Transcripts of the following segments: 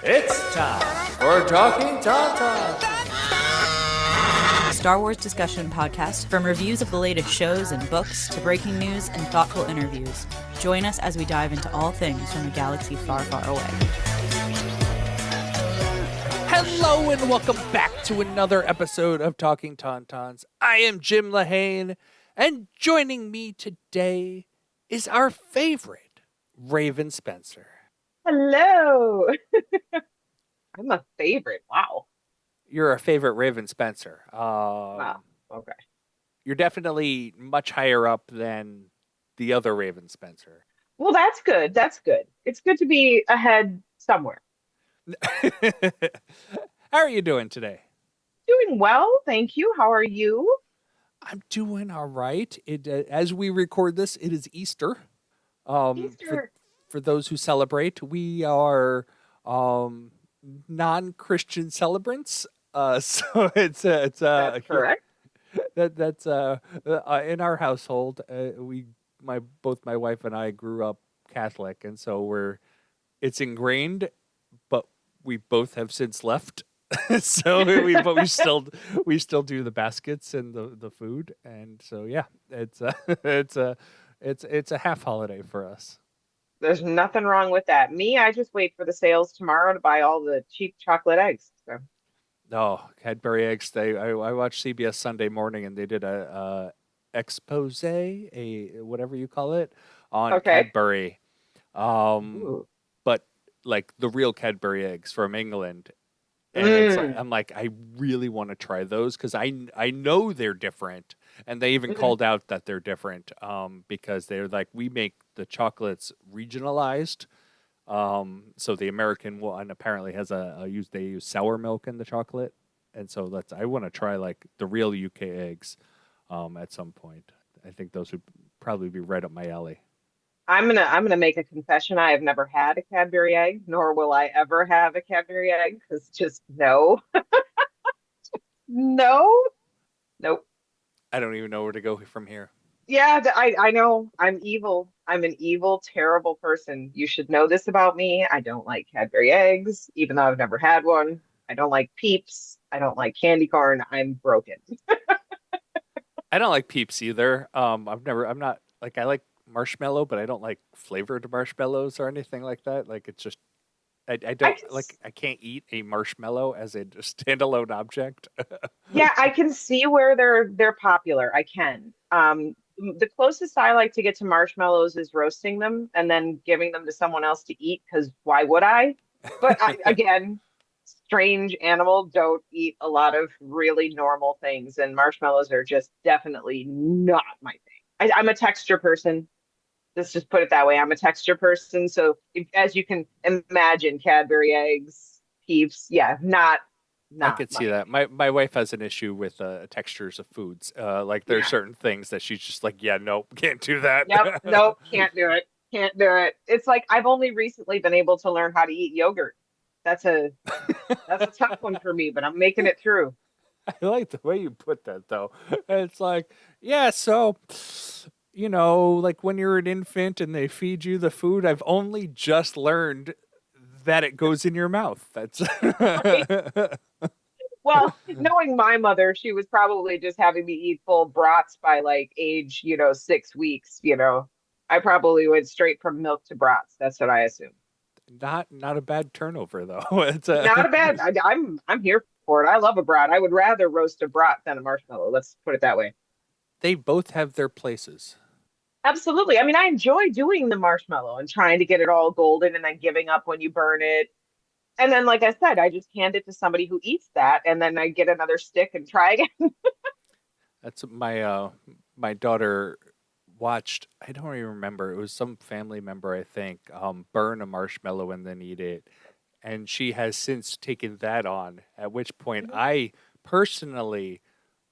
It's time for Talkin Tauntauns. Star Wars discussion podcast, from reviews of the latest shows and books to breaking news and thoughtful interviews. Join us as we dive into all things from a galaxy far, far away. Hello and welcome back to another episode of Talkin Tauntauns. I am Jim Lahane, and joining me today is our favorite, Rayven Spencer. Hello. I'm a favorite. Wow. You're a favorite Rayven Spencer. Wow. Okay. You're definitely much higher up than the other Rayven Spencer. Well, that's good. That's good. It's good to be ahead somewhere. How are you doing today? Doing well, thank you. How are you? I'm doing all right. As we record this, it is Easter. Easter. For those who celebrate, we are non-Christian celebrants. So it's That's correct. That's in our household. Both my wife and I grew up Catholic, and so it's ingrained. But we both have since left. So we still do the baskets and the food, and so yeah, it's a half holiday for us. There's nothing wrong with that. Me, I just wait for the sales tomorrow to buy all the cheap chocolate eggs. So. Oh, Cadbury eggs! I watched CBS Sunday Morning, and they did a expose, a whatever you call it, on Cadbury, Ooh. but like the real Cadbury eggs from England. And I'm like, I really want to try those because I know they're different, and they even called out that they're different because they're like, we make the chocolates regionalized. So the American one apparently has they use sour milk in the chocolate, and so I want to try like the real UK eggs at some point. I think those would probably be right up my alley. I'm gonna make a confession. I have never had a Cadbury egg, nor will I ever have a Cadbury egg, because just no. No. Nope. I don't even know where to go from here. Yeah, I know. I'm evil. I'm an evil, terrible person. You should know this about me. I don't like Cadbury eggs, even though I've never had one. I don't like Peeps. I don't like candy corn. I'm broken. I don't like Peeps either. I'm not like, I like marshmallow, but I don't like flavored marshmallows or anything like that. Like, it's just, I can't eat a marshmallow as a standalone object. Yeah, I can see where they're popular. I can. The closest I like to get to marshmallows is roasting them and then giving them to someone else to eat, because why would I? But again, strange animal, don't eat a lot of really normal things, and marshmallows are just definitely not my thing. I'm a texture person. Let's just put it that way. I'm a texture person. So as you can imagine, Cadbury eggs, Peeps, yeah, not I could see that. My wife has an issue with textures of foods. Like there's certain things that she's just like, yeah, nope, can't do that. Yep, nope, can't do it. Can't do it. It's like I've only recently been able to learn how to eat yogurt. That's a tough one for me, but I'm making it through. I like the way you put that, though. It's like, yeah, so, like when you're an infant and they feed you the food, I've only just learned that it goes in your mouth. That's Right. Well, knowing my mother, she was probably just having me eat full brats by like age, 6 weeks. I probably went straight from milk to brats. That's what I assume. not a bad turnover, though. It's Not a bad. I'm here for it. I love a brat. I would rather roast a brat than a marshmallow. Let's put it that way. They both have their places. Absolutely. I mean, I enjoy doing the marshmallow and trying to get it all golden and then giving up when you burn it. And then, like I said, I just hand it to somebody who eats that, and then I get another stick and try again. That's my daughter watched. I don't even remember. It was some family member, I think, burn a marshmallow and then eat it, and she has since taken that on. At which point, I personally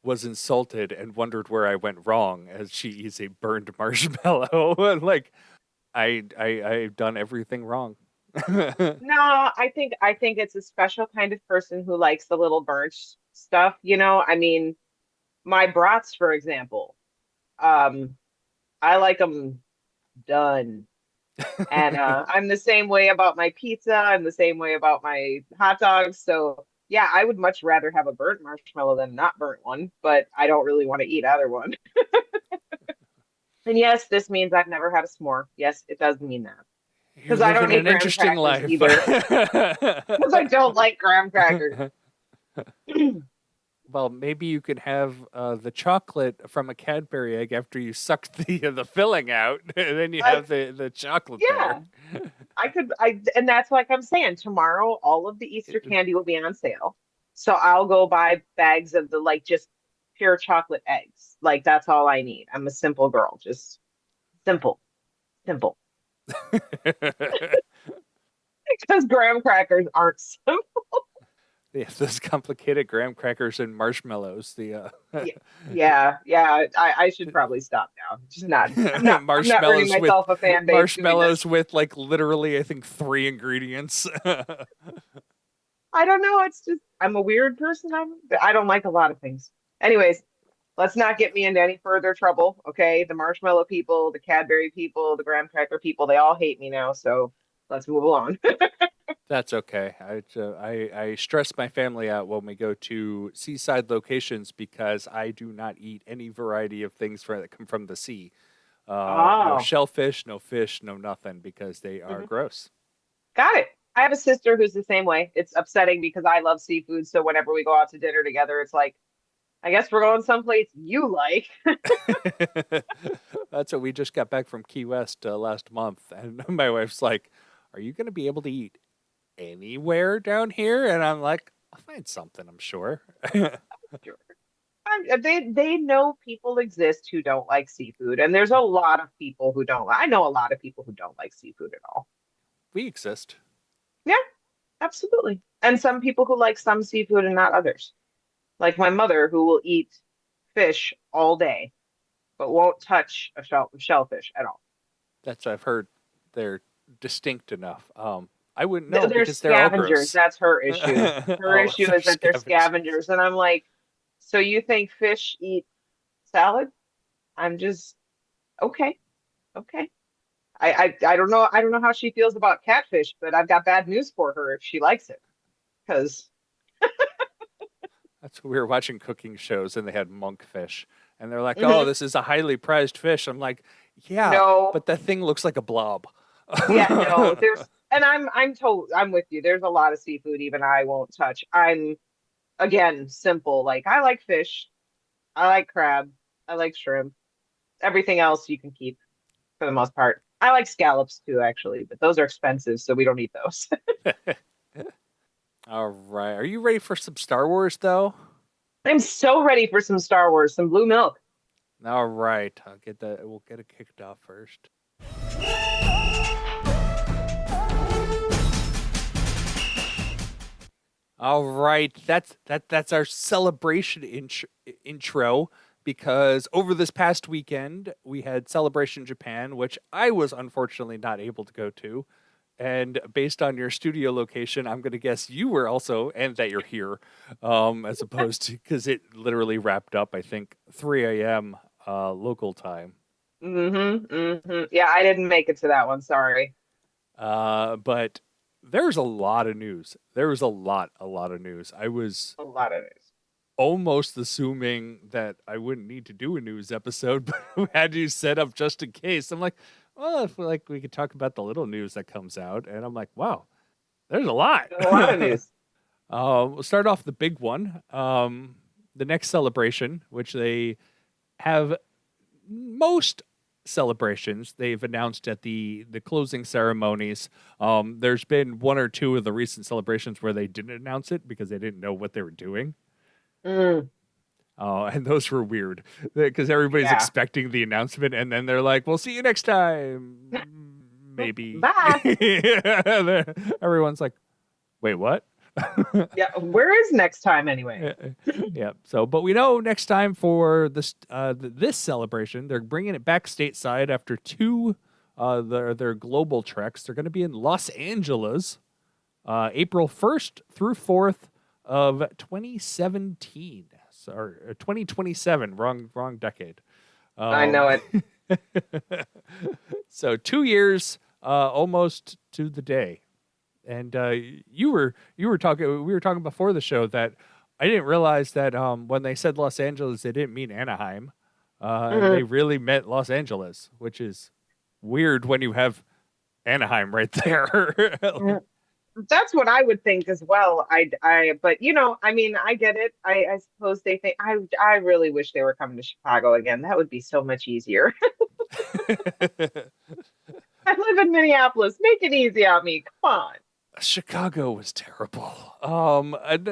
was insulted and wondered where I went wrong, as she eats a burned marshmallow. Like, I've done everything wrong. No, I think it's a special kind of person who likes the little burnt stuff. I mean, my brats, for example, I like them done. And I'm the same way about my pizza. I'm the same way about my hot dogs. So yeah, I would much rather have a burnt marshmallow than not burnt one, but I don't really want to eat either one. And yes, this means I've never had a s'more. Yes, it does mean that. You're Because I don't living eat an graham interesting crackers life. either. Because I don't like graham crackers. Well, maybe you could have the chocolate from a Cadbury egg after you suck the filling out, and then you I, have the chocolate there. yeah, and that's like I'm saying, tomorrow all of the Easter candy will be on sale. So I'll go buy bags of the like just pure chocolate eggs. Like that's all I need. I'm a simple girl, just simple, simple. Because graham crackers aren't simple. Yeah, those complicated graham crackers and marshmallows. Yeah, yeah. I should probably stop now. Just not. I'm not earning Marshmallows with myself a fan base doing this. marshmallows with like literally, I think, three ingredients. I don't know. It's just I'm a weird person. I don't like a lot of things. Anyways, let's not get me into any further trouble. Okay, the marshmallow people, the Cadbury people, the graham cracker people, they all hate me now. So let's move along. That's okay. I stress my family out when we go to seaside locations because I do not eat any variety of things that come from the sea. No Oh, shellfish, no fish, no nothing because they are mhm. gross. Got it. I have a sister who's the same way. It's upsetting because I love seafood. So whenever we go out to dinner together, it's like, I guess we're going someplace you like. That's what we just got back from Key West last month, and my wife's like, "Are you going to be able to eat anywhere down here?" And I'm like, "I'll find something, I'm sure." Sure. They know people exist who don't like seafood, and there's a lot of people who don't. I know a lot of people who don't like seafood at all. We exist. Yeah, absolutely. And some people who like some seafood and not others. Like my mother, who will eat fish all day, but won't touch a shellfish at all. That's I've heard. They're distinct enough. I wouldn't know They're because they're all scavengers. gross. That's her issue. Her Oh, issue they're is that they're scavengers. scavengers. And I'm like, so you think fish eat salad? I'm just okay, okay. I don't know. I don't know how she feels about catfish, but I've got bad news for her if she likes it. Because That's what we were watching cooking shows and they had monkfish. And they're like, "Oh, mhm, this is a highly prized fish." I'm like, "Yeah, no, but that thing looks like a blob." yeah, no, there's and I'm with you. There's a lot of seafood even I won't touch. I'm again simple. Like I like fish, I like crab, I like shrimp. Everything else you can keep for the most part. I like scallops too, actually, but those are expensive, so we don't eat those. All right. Are you ready for some Star Wars though? I'm so ready for some Star Wars, some blue milk. All right. I'll get that. We'll get it kicked off first. All right. That's our celebration intro because over this past weekend we had Celebration Japan, which I was unfortunately not able to go to. And based on your studio location, I'm going to guess you were also, and that you're here, as opposed to because it literally wrapped up, I think, 3 a.m. Local time. Yeah, I didn't make it to that one. Sorry. But there's a lot of news. There was a lot of news. I was A lot of it. almost assuming that I wouldn't need to do a news episode, but we had to set up just in case. I'm like, well, if like we could talk about the little news that comes out, and I'm like, wow, there's a lot. A lot of news. We'll start off the big one. The next celebration, which they have most celebrations they've announced at the closing ceremonies. There's been one or two of the recent celebrations where they didn't announce it because they didn't know what they were doing. Mm, And those were weird because everybody's yeah. expecting the announcement and then they're like, we'll see you next time. Maybe. Bye. Everyone's like, wait, what? Yeah. Where is next time anyway? Yeah. So, but we know next time for this celebration, they're bringing it back stateside after two their global treks. They're going to be in Los Angeles, April 1st through 4th of 2017. Sorry, 2027. Wrong decade. I know Um, it. so 2 years. almost to the day. And you were talking we were talking before the show that I didn't realize that when they said Los Angeles, they didn't mean Anaheim. They Mhm. really meant Los Angeles, which is weird when you have Anaheim right there. Mm. That's what I would think as well. But I mean, I get it. I suppose they think I really wish they were coming to Chicago again. That would be so much easier. I live in Minneapolis. Make it easy on me. Come on. Chicago was terrible.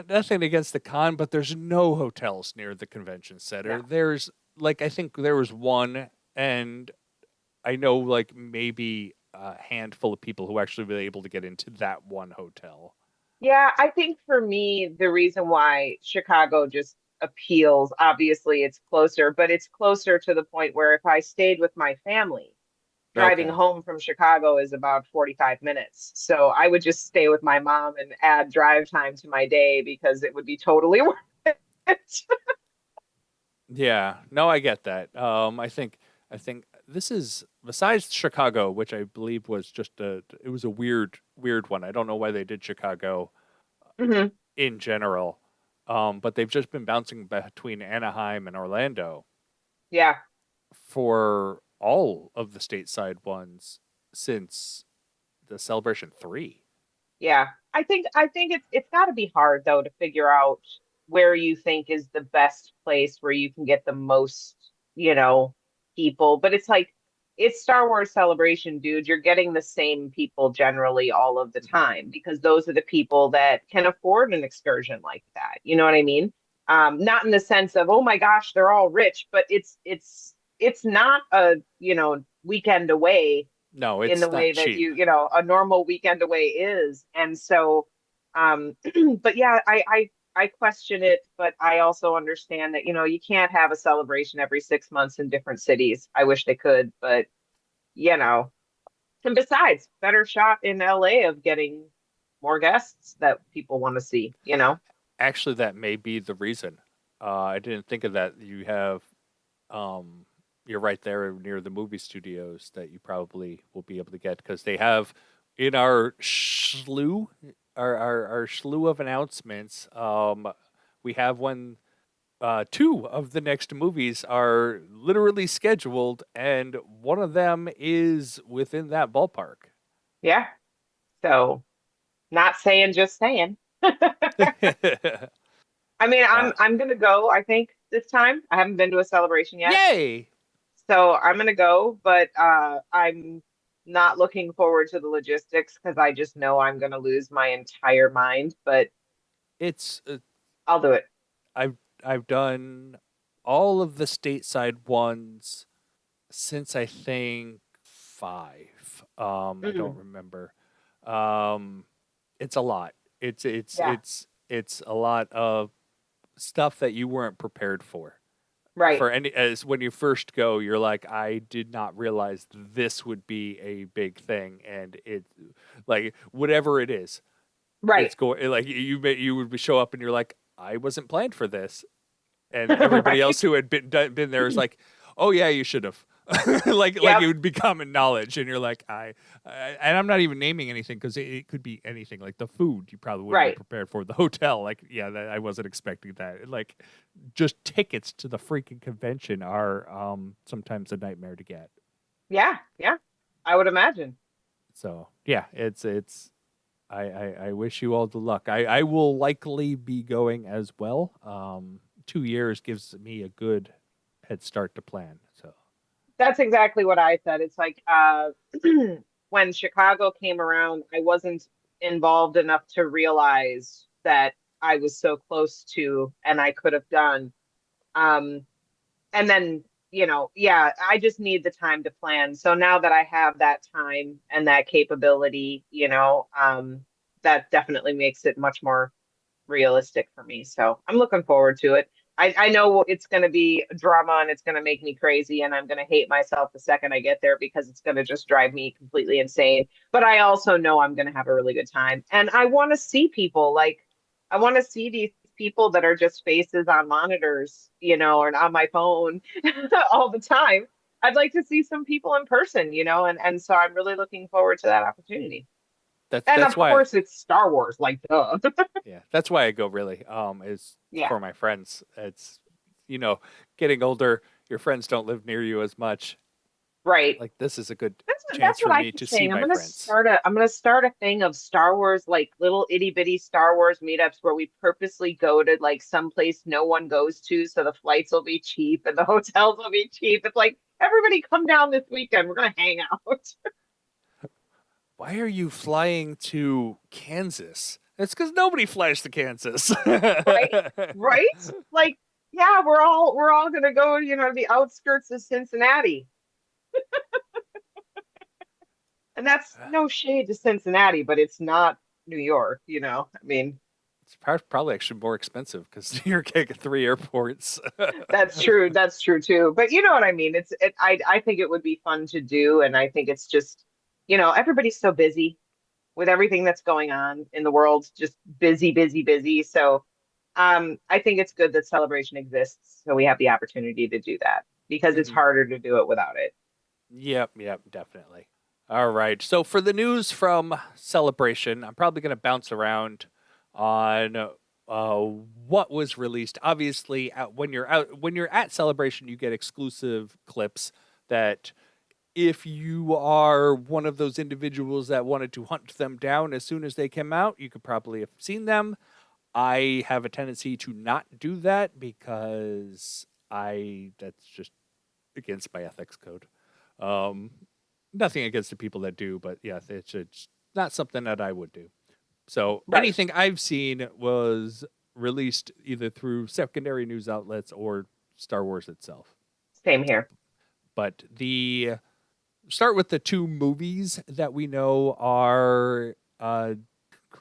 Nothing against the con, but there's no hotels near the convention center. No. There's like I think there was one, and I know like maybe a handful of people who actually were able to get into that one hotel. Yeah, I think for me, the reason why Chicago just appeals, obviously it's closer, but it's closer to the point where if I stayed with my family, driving Okay. home from Chicago is about 45 minutes. So I would just stay with my mom and add drive time to my day because it would be totally worth it. Yeah. No, I get that. I think this is besides Chicago, which I believe was just it was a weird one. I don't know why they did Chicago Hmm. in general. But they've just been bouncing between Anaheim and Orlando Yeah. for all of the stateside ones since the Celebration 3. Yeah. I think it's got to be hard though to figure out where you think is the best place where you can get the most, you know, people. But it's like it's Star Wars Celebration, dude. You're getting the same people generally all of the time because those are the people that can afford an excursion like that. You know what I mean? Not in the sense of, oh my gosh, they're all rich, but it's not a, weekend away No, in the it's not way that cheap. a normal weekend away is. And so, um, but yeah, I question it, but I also understand that, you can't have a celebration every 6 months in different cities. I wish they could, but you know, and besides, better shot in LA of getting more guests that people want to see. Actually, that may be the reason. I didn't think of that. Um, you're right there near the movie studios that you probably will be able to get because they have in our slew, our slew of announcements. We have one. Two of the next movies are literally scheduled, and one of them is within that ballpark. Yeah. So not saying, just saying. I mean, I'm uh, I'm gonna go, I think, this time. I haven't been to a celebration yet. Yay! So I'm gonna go, but I'm not looking forward to the logistics because I just know I'm gonna lose my entire mind, but It's I'll do it. I've I've done all of the stateside ones since I think five. I don't Mhm. remember. Um, it's a lot. Yeah, It's a lot of stuff that you weren't prepared for. right, For any as when you first go, you're like, I did not realize this would be a big thing, and it like whatever it is, right, it's going like you would show up and you're like, I wasn't planned for this, and everybody else right. who had been there is like, oh yeah, you should have. Like Yep, it would be common knowledge, and you're like, and I'm not even naming anything because it could be anything. Like the food, you probably wouldn't be right. prepared for. The hotel, like yeah, I wasn't expecting that. Like just tickets to the freaking convention are sometimes a nightmare to get. Yeah, yeah. I would imagine. So yeah, it's I wish you all the luck. I will likely be going as well. 2 years gives me a good head start to plan. So That's exactly what I said. It's like when Chicago came around, I wasn't involved enough to realize that I was so close to and I could have done. Um, and then, yeah, I just need the time to plan. So now that I have that time and that capability, that definitely makes it much more realistic for me. So I'm looking forward to it. I know it's going to be drama and it's going to make me crazy and I'm going to hate myself the second I get there because it's going to just drive me completely insane. But I also know I'm going to have a really good time. And I want to see people I want to see these people that are just faces on monitors, or on my phone all the time. I'd like to see some people in person, and so I'm really looking forward to that opportunity. And That's of why, course, it's Star Wars, like duh. yeah, that's why I go really. Is Yeah, for my friends. It's you know, getting older, your friends don't live near you as much. right. Like this is a good That's chance what for I me keep to see saying. my friends. I'm gonna start a thing of Star Wars, like little itty bitty Star Wars meetups where we purposely go to like someplace no one goes to, so the flights will be cheap and the hotels will be cheap. It's like everybody come down this weekend. We're gonna hang out. Why are you flying to Kansas? It's because nobody flies to Kansas. Right? Right? Like, yeah, we're all gonna go, to the outskirts of Cincinnati. And that's no shade to Cincinnati, but it's not New York. I mean, It's probably actually more expensive because New York has 3 airports. that's true. That's true too. But you know what I mean? I think it would be fun to do, and I think it's just, everybody's so busy with everything that's going on in the world, just busy, busy, busy. So I think it's good that celebration exists, so we have the opportunity to do that because it's Mhm. harder to do it without it. Yep, definitely. All right. So for the news from Celebration, I'm probably going to bounce around on what was released. Obviously, when you're at Celebration, you get exclusive clips that if you are one of those individuals that wanted to hunt them down as soon as they came out, you could probably have seen them. I have a tendency to not do that because I that's just against my ethics code. Um, Nothing against the people that do, but yeah, it's not something that I would do. So Right. anything I've seen was released either through secondary news outlets or Star Wars itself. Same here. But the start with the 2 movies that we know are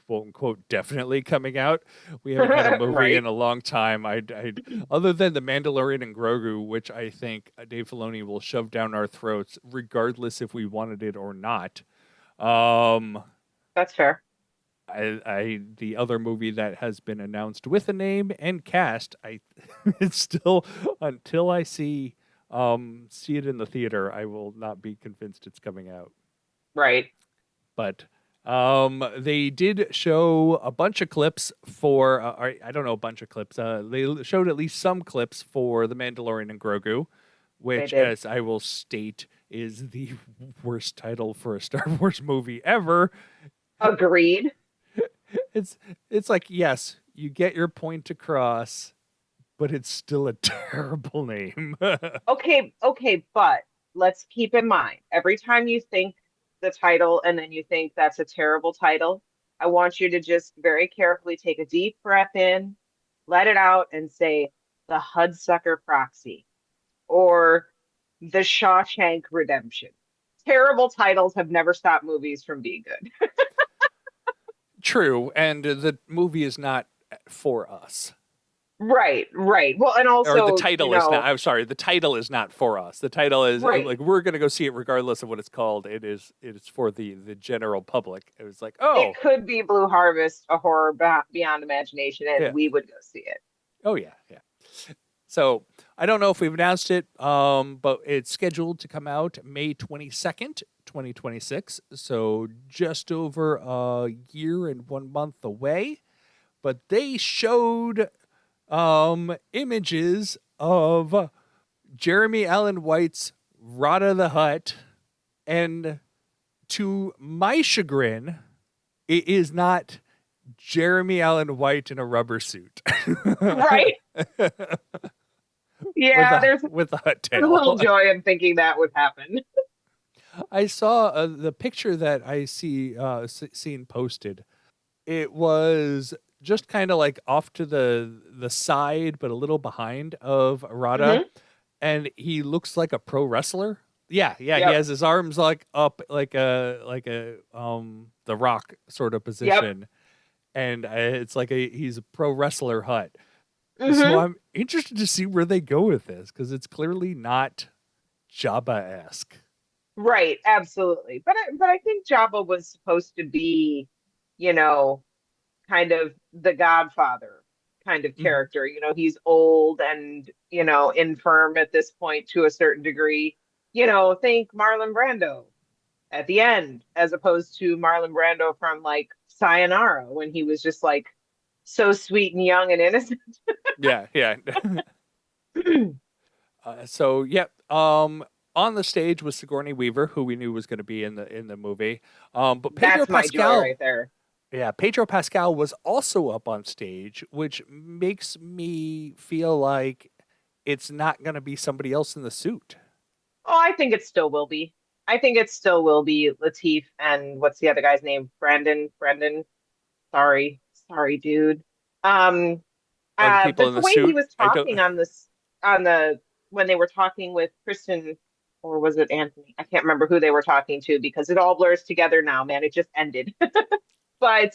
quote unquote definitely coming out. We haven't had a movie Right. in a long time. Other than the Mandalorian and Grogu, which I think Dave Filoni will shove down our throats, regardless if we wanted it or not. Um, That's fair. the other movie that has been announced with a name and cast, I it's still until I see it in the theater, I will not be convinced it's coming out. Right. But they did show a bunch of clips for I don't know, a bunch of clips. They showed at least some clips for The Mandalorian and Grogu, They which, did. as I will state, is the worst title for a Star Wars movie ever. Agreed. It's it's like, yes, you get your point across, but it's still a terrible name. Okay, but let's keep in mind every time you think the title and then you think that's a terrible title, I want you to just very carefully take a deep breath in, let it out, and say the Hudsucker Proxy or the Shawshank Redemption. Terrible titles have never stopped movies from being good. True, and the movie is not for us. Right, right. Well, and Or the also, title is not. I'm sorry, the title is not for us. The title is right. like we're going to go see it regardless of what it's called. It is for the general public. It was like, It oh could be Blue Harvest, a horror beyond imagination, and yeah, we would go see it. oh yeah. So I don't know if we've announced it, but it's scheduled to come out May 22nd, 2026. So just over a year and 1 month away. But they showed images of Jeremy Allen White's Rada the Hutt, and to my chagrin, it is not Jeremy Allen White in a rubber suit Right. with Yeah, a there's hut a little tail. joy in thinking that would happen. I saw the picture that I seen posted. It was just kind of like off to the side, but a little behind of Rada, Hmm. and he looks like a pro wrestler. Yeah, he Yep. has his arms like up like a the Rock sort of Yep. position, and it's like he's a pro wrestler hut. So Hmm. I'm interested to see where they go with this because it's clearly not Jabba esque. Right, absolutely. But I think Jabba was supposed to be, you know, kind of the Godfather kind of Mhm. character. He's old and, infirm at this point to a certain degree. think Marlon Brando at the end, as opposed to Marlon Brando from like Sayonara when he was just like so sweet and young and innocent. Yeah, yeah. So, yep. On the stage was Sigourney Weaver, who we knew was going to be in the movie. But Pedro That's my joy right Pascal, there. yeah, Pedro Pascal was also up on stage, which makes me feel like it's not going to be somebody else in the suit. Oh, I think it still will be. I think it still will be Lateef and what's the other guy's name? Brendan. Sorry. Sorry, dude. Um, Or the people but in the the way he suit. was I don't. talking on the when they were talking with Kristen, or was it Anthony? I can't remember who they were talking to because it all blurs together now, man. It just ended. But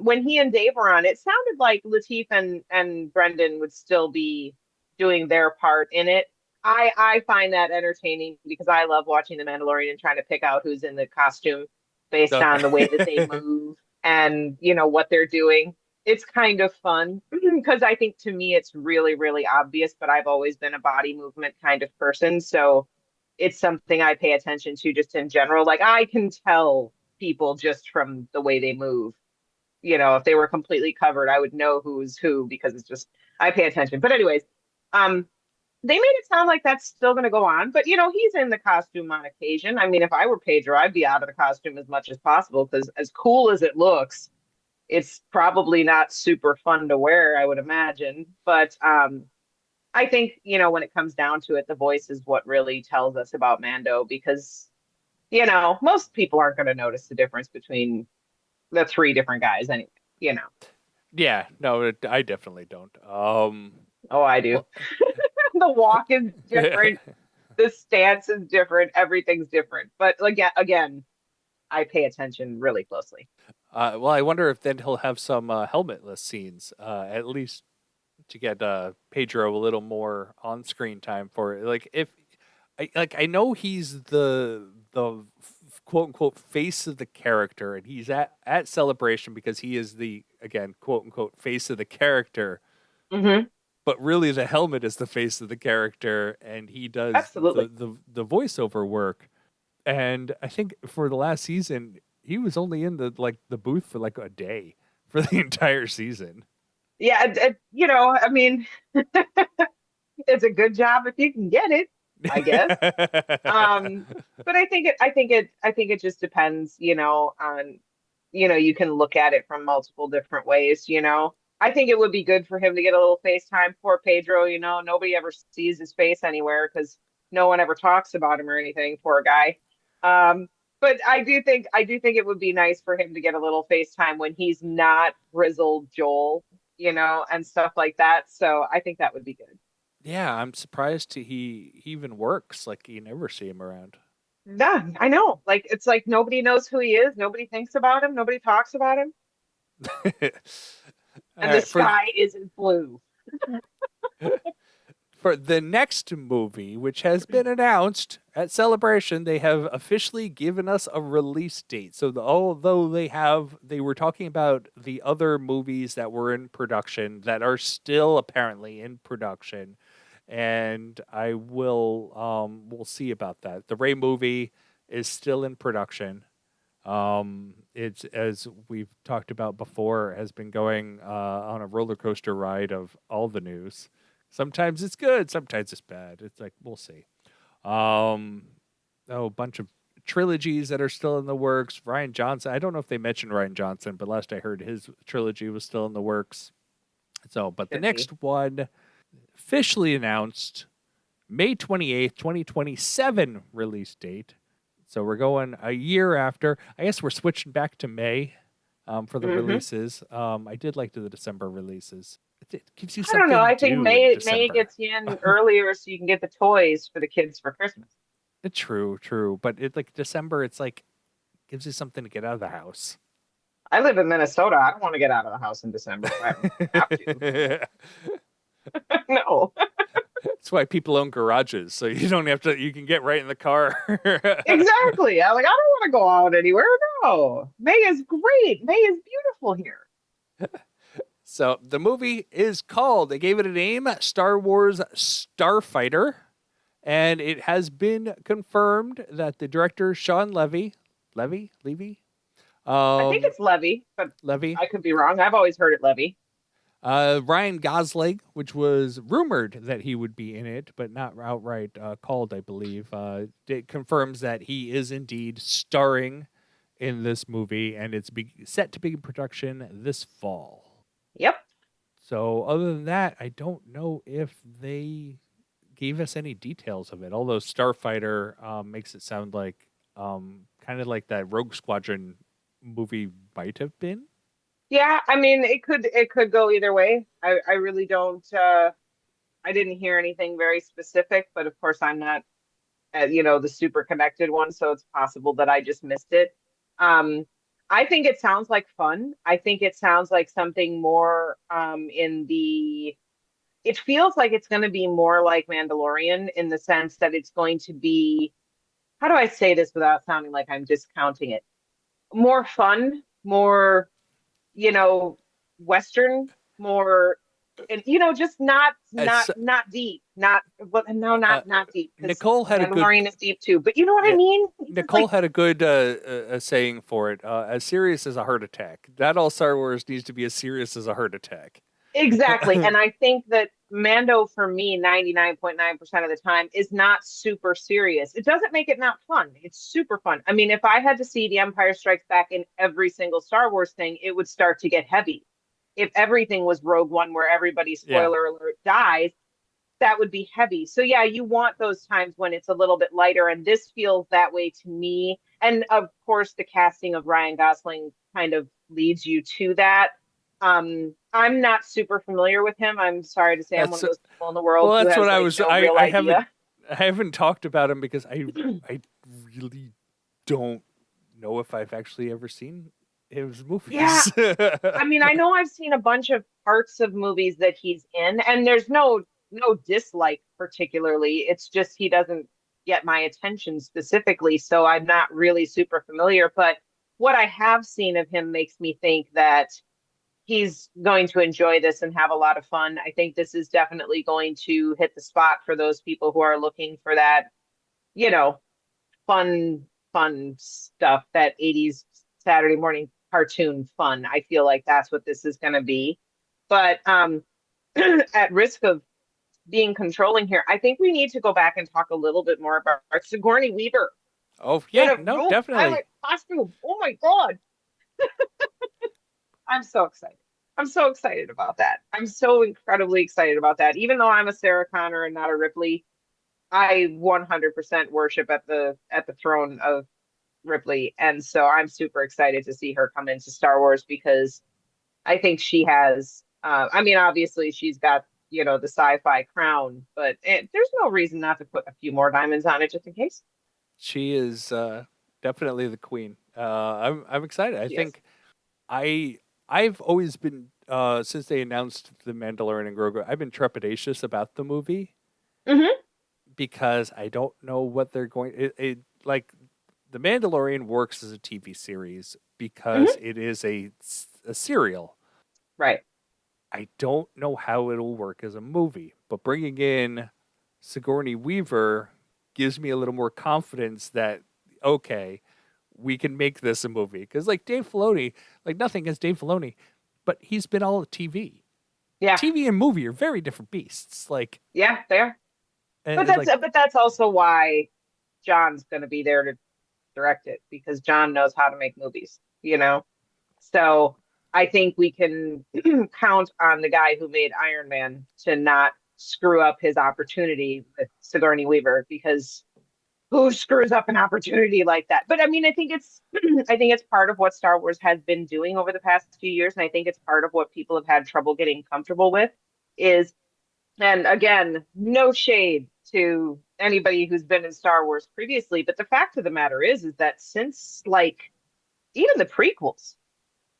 when he and Dave were on, it sounded like Lateef and Brendan would still be doing their part in it. I find that entertaining because I love watching The Mandalorian and trying to pick out who's in the costume based on the way that they Okay. move and what they're doing. It's kind of fun because I think to me it's really, really obvious, but I've always been a body movement kind of person. So it's something I pay attention to just in general. Like I can tell people just from the way they move. If they were completely covered, I would know who's who because it's just I pay attention. But anyways, um, they made it sound like that's still going to go on. But he's in the costume on occasion. I mean, if I were Pedro, I'd be out of the costume as much as possible because as cool as it looks, it's probably not super fun to wear, I would imagine. But I think when it comes down to it, the voice is what really tells us about Mando because most people aren't going to notice the difference between the three different guys anyway, you know. Yeah, no, I definitely don't. Oh, I do. Well, The walk is different, the stance is different, everything's different. But again, I pay attention really closely. well, I wonder if then he'll have some helmetless scenes, at least to get Pedro a little more on-screen time for it. Like if I know he's the quote unquote face of the character, and he's at Celebration because he is the again quote unquote face of the character. Hmm. But really, the helmet is the face of the character, and he does Absolutely. the voiceover work. And I think for the last season, he was only in the booth for like a day for the entire season. Yeah, I mean, it's a good job if you can get it, I guess. Um, but I think it just depends, on, you can look at it from multiple different ways. I think it would be good for him to get a little FaceTime. Poor Pedro, nobody ever sees his face anywhere because no one ever talks about him or anything. Poor guy. But I do think it would be nice for him to get a little FaceTime when he's not grizzled Joel, and stuff like that. So I think that would be good. Yeah, I'm surprised he even works. Like you never see him around. Yeah, I know. Like it's like nobody knows who he is. Nobody thinks about him. Nobody talks about him. All And the right, sky isn't blue. for the next movie, which has been announced at Celebration, they have officially given us a release date. So although they were talking about the other movies that were in production that are still apparently in production, and I will we'll see about that. The Ray movie is still in production. It's as we've talked about before, has been going on a roller coaster ride of all the news. Sometimes it's good, sometimes it's bad. It's like we'll see. Um, a bunch of trilogies that are still in the works. Ryan Johnson. I don't know if they mentioned Ryan Johnson, but last I heard, his trilogy was still in the works. So, but the Should be. next one officially announced May 28th, 2027 release date. So we're going a year after. I guess we're switching back to May for the Hmm. releases. I did like the December releases. It gives you I don't know. something to I think do in May December. gets you in earlier so you can get the toys for the kids for Christmas. True, true. But it like December, it's like gives you something to get out of the house. I live in Minnesota. I don't want to get out of the house in December if I don't have to. That's No. why people own garages, so you don't have to. You can get right in the car. Exactly. I don't want to go out anywhere. No. May is great. May is beautiful here. So the movie is called. They gave it a name: Star Wars Starfighter. And it has been confirmed that the director Sean Levy, I think um, it's Levy, but Levy, I could be wrong. I've always heard it Levy. Ryan Gosling, which was rumored that he would be in it, but not outright called, I believe, it confirms that he is indeed starring in this movie, and it's set to begin production this fall. Yep. So, other than that, I don't know if they gave us any details of it. Although Starfighter makes it sound like kind of like that Rogue Squadron movie might have been. Yeah, I mean, it could go either way. I really don't. I didn't hear anything very specific, but of course, I'm not, the super connected one, so it's possible that I just missed it. Um, I think it sounds like fun. I think it sounds like something more in the. It feels like it's going to be more like Mandalorian in the sense that it's going to be. How do I say this without sounding like I'm discounting it? More fun, more you know, Western, more, and just As not deep, not well, no, uh, not deep because Nicole had a good Mandalorian is deep too. But you know what I yeah, mean? It's just Nicole like had a good saying for it. As serious as a heart attack. Not all Star Wars needs to be as serious as a heart attack. exactly. And I think that Mando for me, 99.9% of the time, is not super serious. It doesn't make it not fun. It's super fun. I mean, if I had to see The Empire Strikes Back in every single Star Wars thing, it would start to get heavy. If everything was Rogue One, where everybody, Yeah. spoiler alert, dies, that would be heavy. So yeah, you want those times when it's a little bit lighter, and this feels that way to me. And of course, the casting of Ryan Gosling kind of leads you to that. I'm not super familiar with him. I'm sorry to say I'm one That's of those people in the world well. who That's has what I like was. no real idea. I haven't talked about him because I really don't know if I've actually ever seen his Yeah, movies. I mean, I know I've seen a bunch of parts of movies that he's in, and there's no dislike particularly. It's just he doesn't get my attention specifically, so I'm not really super familiar. But what I have seen of him makes me think that he's going to enjoy this and have a lot of fun. I think this is definitely going to hit the spot for those people who are looking for that, you know, fun stuff, that 80s Saturday morning cartoon fun. I feel like that's what this is going to be. But at risk of being controlling here, I think we need to go back and talk a little bit more about Sigourney Weaver Oh in yeah, a no, rogue definitely. pilot costume. Oh my God. I'm so excited. I'm so excited about that. I'm so incredibly excited about that. Even though I'm a Sarah Connor and not a Ripley, I 100% worship at the throne of Ripley. And so I'm super excited to see her come into Star Wars because I think she has, I mean, obviously she's got, the sci-fi crown, but there's no reason not to put a few more diamonds on it just in case. She is definitely the queen. I'm excited. I She is. think I I've always been since they announced the Mandalorian and Grogu, I've been trepidatious about the movie Hmm. because I don't know what they're going. It like the Mandalorian works as a TV series because Hmm. it is a serial. Right. I don't know how it'll work as a movie, but bringing in Sigourney Weaver gives me a little more confidence that okay, we can make this a movie because like Dave Filoni, like nothing against Dave Filoni, but he's been all TV. Yeah. TV and movie are very different beasts. Like, Yeah, they are. But and that's like but that's also why John's going to be there to direct it because John knows how to make movies. So I think we can count on the guy who made Iron Man to not screw up his opportunity with Sigourney Weaver because who screws up an opportunity like that? But I mean, I think it's I think it's part of what Star Wars has been doing over the past few years, and I think it's part of what people have had trouble getting comfortable with is, and again, no shade to anybody who's been in Star Wars previously, but the fact of the matter is that since like even the prequels,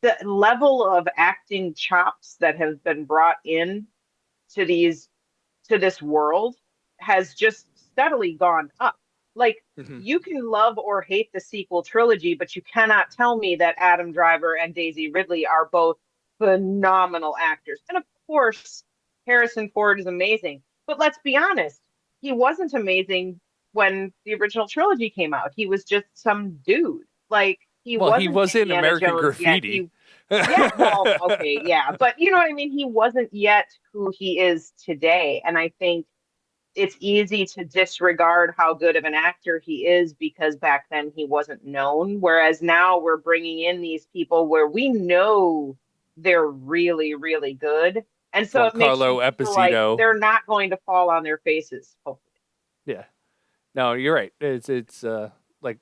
the level of acting chops that have been brought in to these to this world has just steadily gone up. Like mhm. you can love or hate the sequel trilogy, but you cannot tell me that Adam Driver and Daisy Ridley are both phenomenal actors. And of course, Harrison Ford is amazing. But let's be honest, he wasn't amazing when the original trilogy came out. He was just some dude. Like he Well, he wasn't was in Indiana American Jones yet. Graffiti. Yeah, well, okay, yeah, but you know what I mean? He wasn't yet who he is today. And I think it's easy to disregard how good of an actor he is because back then he wasn't known. Whereas now we're bringing in these people where we know they're really, really good. And so it makes you Giancarlo feel like Esposito. they're not going to fall on their faces, hopefully. Yeah. No, you're right. It's like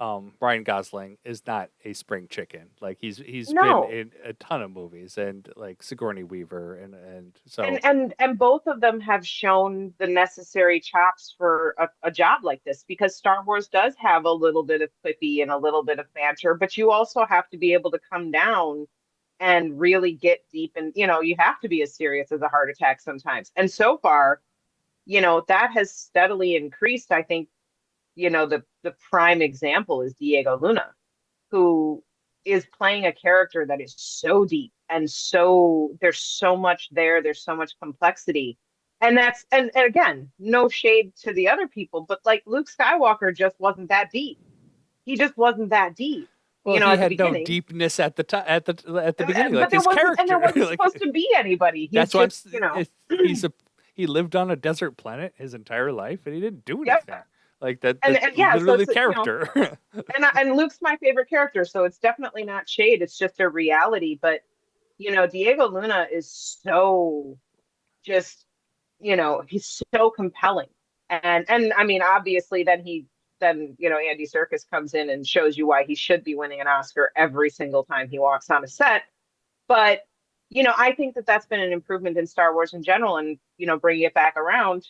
Ryan Gosling is not a spring chicken. Like he's been No. in a ton of movies and like Sigourney Weaver and so And both of them have shown the necessary chops for a job like this because Star Wars does have a little bit of quippy and a little bit of banter, but you also have to be able to come down and really get deep and you have to be as serious as a heart attack sometimes. And so far, that has steadily increased. I think, the prime example is Diego Luna, who is playing a character that is so deep and so there's so much there, there's so much complexity. And again, no shade to the other people, but like Luke Skywalker just wasn't that deep. He just wasn't that deep, well he at the had no beginning. deepness at the at the beginning But like there his wasn't, and there character wasn't like supposed to be anybody. He's that's why just, he's a he lived on a desert planet his entire life and he didn't do yep. anything. Like that And, that's and yeah, so literally it's, the character. and Luke's my favorite character, so it's definitely not shade. It's just a reality. But Diego Luna is so just, he's so compelling. And I mean, obviously, then Andy Serkis comes in and shows you why he should be winning an Oscar every single time he walks on a set. But I think that that's been an improvement in Star Wars in general, and bringing it back around,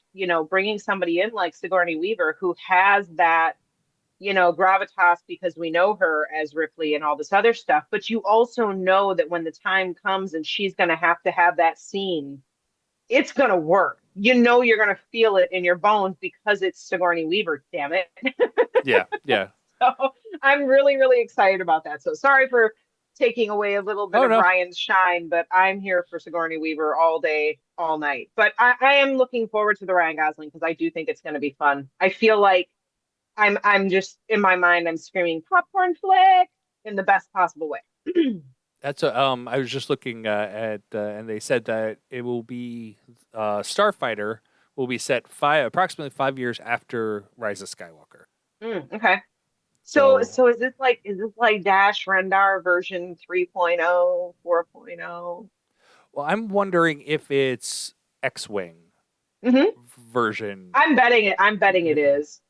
bringing somebody in like Sigourney Weaver who has that gravitas because we know her as Ripley and all this other stuff. But you also know that when the time comes and she's going to have that scene, it's going to work. You're going to feel it in your bones because it's Sigourney Weaver, damn it. Yeah, yeah. So I'm really, really excited about that. So sorry for taking away a little bit Oh of no. Ryan's shine, but I'm here for Sigourney Weaver all day, all night. But I am looking forward to the Ryan Gosling because I do think it's going to be fun. I feel like I'm just in my mind, I'm screaming popcorn flick in the best possible way. That's a, I was just looking at and they said that it will be Starfighter will be set approximately 5 years after Rise of Skywalker. Okay. So, So is this like Dash Rendar version 3.0, 4.0? well, I'm wondering if it's X-wing Mm-hmm. version, I'm betting it is.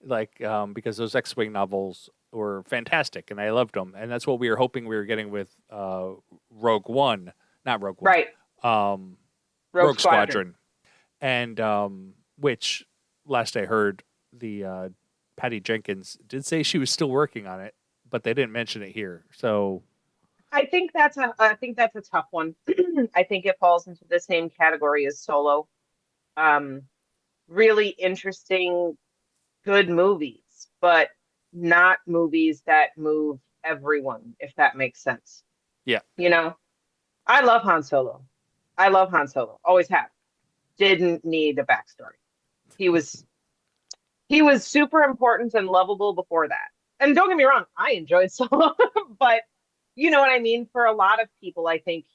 like because those X-wing novels were fantastic and I loved them, and that's what we were hoping we were getting with Rogue One, not Rogue One, Right. um, Rogue Rogue Squadron. Squadron, and which last I heard, the Patty Jenkins did say she was still working on it, but they didn't mention it here. So I think that's a tough one. I think it falls into the same category as Solo. Um, really interesting, good movies, but not movies that move everyone, if that makes sense. yeah, You know, I love Han Solo. I love Han Solo. Always have. Didn't need a backstory. He was he was super important and lovable before that. And don't get me wrong, I enjoyed Solo, but you know what I mean? For a lot of people, I think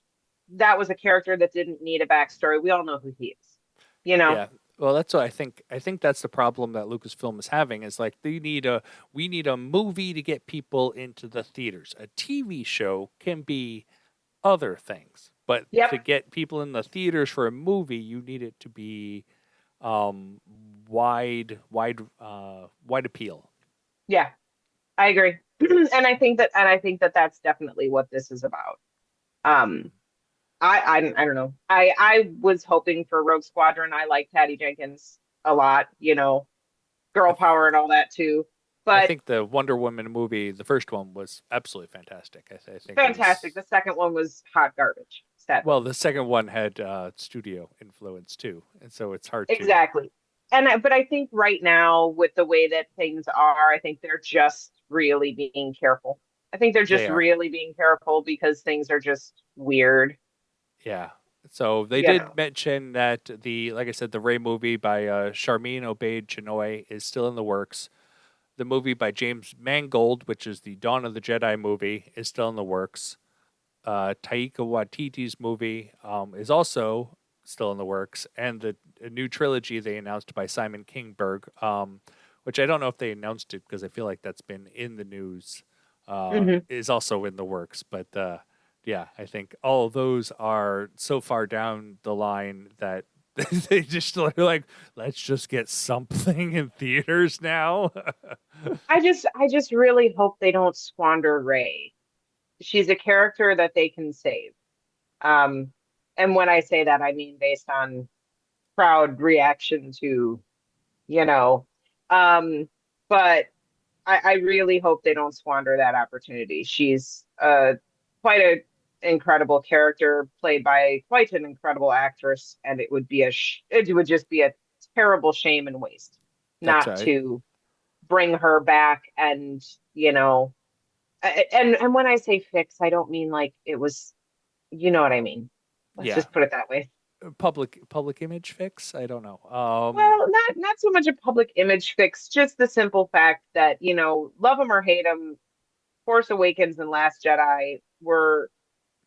that was a character that didn't need a backstory. We all know who he is, you know? yeah. Well, that's what I think. I think that's the problem that Lucasfilm is having. Is like we need a movie to get people into the theaters. A TV show can be other things, but Yep. to get people in the theaters for a movie, you need it to be um, wide appeal. Yeah, I agree. And I think that that's definitely what this is about. Um, I don't know. I was hoping for Rogue Squadron. I like Patty Jenkins a lot, girl I, power and all that too. I But think the Wonder Woman movie, the first one, was absolutely fantastic. I think it fantastic. was. The second one was hot garbage, sadly. Well, the second one had studio influence too, and so it's hard to. Exactly. But I think right now with the way that things are, I think they're just really being careful. I think they're just They are, really being careful because things are just weird. yeah. So they you did know. mention that like I said, the Ray movie by Charmin Obaid Chinoy is still in the works. The movie by James Mangold, which is the Dawn of the Jedi movie, is still in the works. Taika Waititi's movie is also still in the works, and the a new trilogy they announced by Simon Kingberg, which I don't know if they announced it because I feel like that's been in the news, Hmm. is also in the works. But yeah, I think all of those are so far down the line that they just are like, let's just get something in theaters now. I just really hope they don't squander Ray. She's a character that they can save. Um, and when I say that, I mean based on crowd reaction to, you know, um, but I really hope they don't squander that opportunity. She's quite an incredible character played by quite an incredible actress, and it would just be a terrible shame and waste That's not right. to bring her back and, you know, and when I say fix, I don't mean like it was, you know what I mean. Let's Yeah, just put it that way. public image fix. I don't know. Well, not so much a public image fix, just the simple fact that, you know, love him or hate him, Force Awakens and Last Jedi were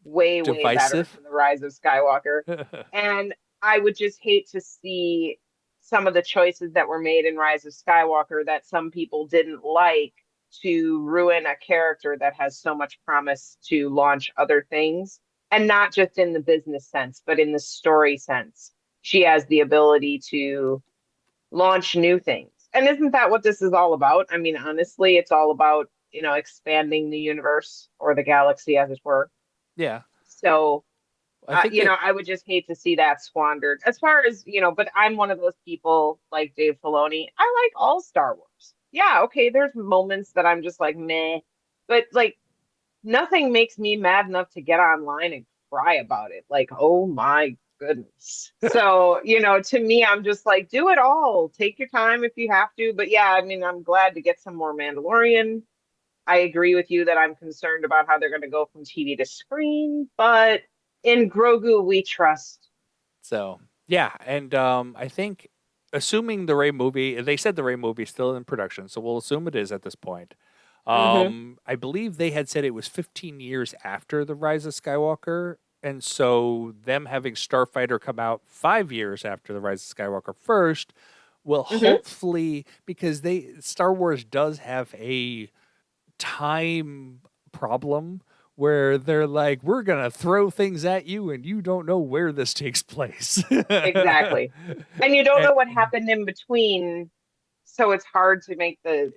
way, way better Divisive. than The Rise of Skywalker. And I would just hate to see some of the choices that were made in Rise of Skywalker that some people didn't like to ruin a character that has so much promise to launch other things. And not just in the business sense, but in the story sense. She has the ability to launch new things. And isn't that what this is all about? I mean, honestly, it's all about, you know, expanding the universe or the galaxy, as it were. Yeah, So, I think you know, it. I would just hate to see that squandered. As far as, you know, but I'm one of those people like Dave Filoni. I like all Star Wars. Yeah, okay, there's moments that I'm just like, meh. But like, nothing makes me mad enough to get online and cry about it. Like, oh my goodness. So, you know, to me, I'm just like, do it all. Take your time if you have to. But yeah, I mean, I'm glad to get some more Mandalorian. I agree with you that I'm concerned about how they're going to go from TV to screen, but in Grogu, we trust. So yeah, and I think assuming the Ray movie, they said the Ray movie is still in production, so we'll assume it is at this point. Hmm. I believe they had said it was 15 years after the Rise of Skywalker, and so them having Starfighter come out 5 years after the Rise of Skywalker first will Hmm. hopefully, because they Star Wars does have a time problem where they're like, we're gonna throw things at you and you don't know where this takes place. Exactly. And you don't And know what happened in between, so it's hard to make the,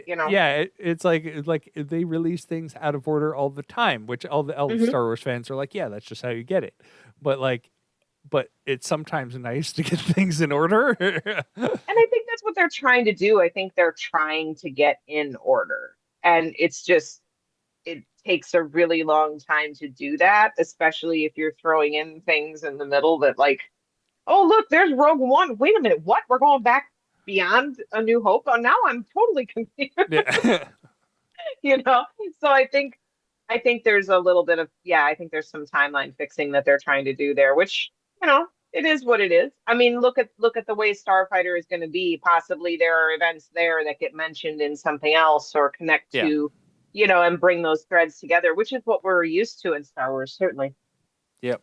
you know. yeah, it's like they release things out of order all the time, which all the Hmm. Star Wars fans are like, yeah, that's just how you get it. But it's sometimes nice to get things in order. And I think that's what they're trying to do. I think they're trying to get in order. And it's just, it takes a really long time to do that, especially if you're throwing in things in the middle that, like, oh, look, there's Rogue One. Wait a minute, what? We're going back beyond A New Hope. Oh, now I'm totally confused, Yeah. you know? So I think there's a little bit of, yeah, I think there's some timeline fixing that they're trying to do there, which, you know, it is what it is. I mean, look at the way Starfighter is going to be. Possibly there are events there that get mentioned in something else or connect Yeah. to, you know, and bring those threads together, which is what we're used to in Star Wars, certainly. Yep.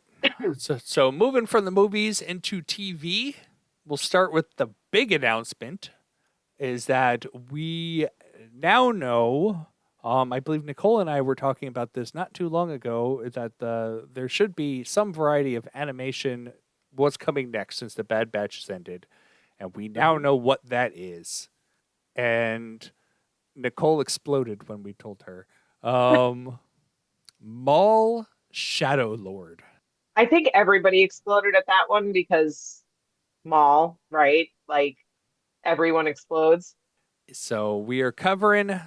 So moving from the movies into TV, we'll start with the big announcement is that we now know. I believe Nicole and I were talking about this not too long ago. That there should be some variety of animation. What's coming next since the Bad Batch has ended, and we now Mhm. know what that is. And Nicole exploded when we told her. Um, Maul Shadow Lord. I think everybody exploded at that one because Maul, right? Like everyone explodes. So we are covering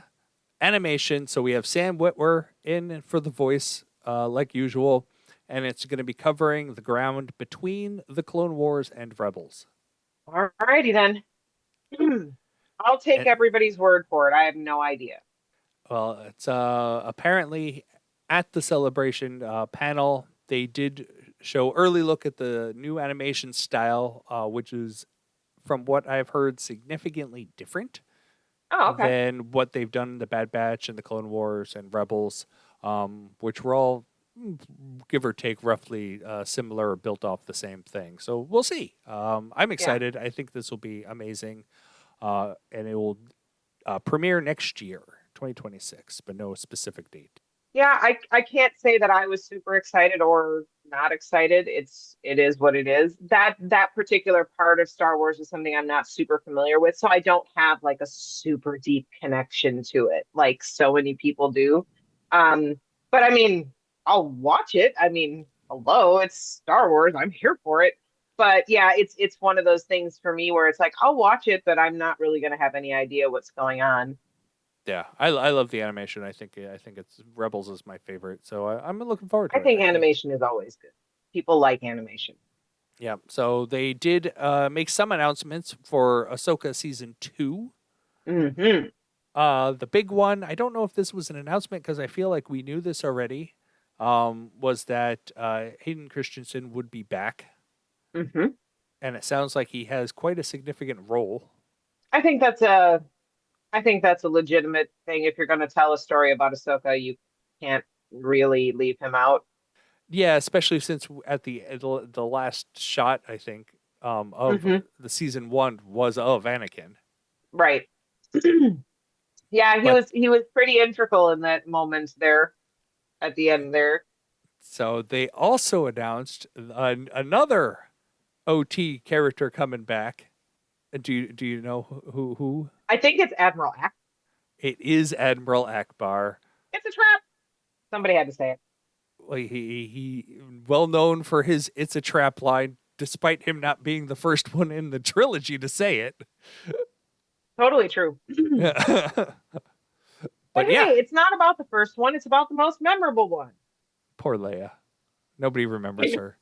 animation. So we have Sam Witwer in for the voice, like usual, and it's going to be covering the ground between the Clone Wars and Rebels. All righty then. I'll take And, everybody's word for it. I have no idea. well, it's apparently at the celebration panel they did show early look at the new animation style, which is, from what I've heard, significantly different Oh, okay. than what they've done in the Bad Batch and the Clone Wars and Rebels, which were all, give or take, roughly similar or built off the same thing. So we'll see. I'm Yeah. excited. I think this will be amazing, and it will premiere next year, 2026, but no specific date. Yeah, I can't say that I was super excited or not excited. It is what it is. That particular part of Star Wars is something I'm not super familiar with, so I don't have like a super deep connection to it like so many people do. Um, but I mean, I'll watch it. I mean, hello, it's Star Wars. I'm here for it. But yeah, it's one of those things for me where it's like I'll watch it, but I'm not really going to have any idea what's going on. Yeah, I love the animation. I think it's Rebels is my favorite, so I'm looking forward I to it. think I think. animation is always good. People like animation. Yeah, so they did make some announcements for Ahsoka season 2. Hmm. The big one, I don't know if this was an announcement because I feel like we knew this already, was that Hayden Christensen would be back, Hmm. and it sounds like he has quite a significant role. I think that's a I think that's a legitimate thing. If you're going to tell a story about Ahsoka, you can't really leave him out. Yeah, especially since at the last shot, I think, of Hmm. the season 1 was of Anakin. Right. Yeah, he But was pretty integral in that moment there at the end there. so they also announced another OT character coming back. Do you know who? I think it's Admiral Ack. It is Admiral Akbar. It's a trap. Somebody had to say it. Well, he well known for his "It's a trap" line, despite him not being the first one in the trilogy to say it. Totally true. But But yeah, hey, it's not about the first one, it's about the most memorable one. poor Leia. Nobody remembers her.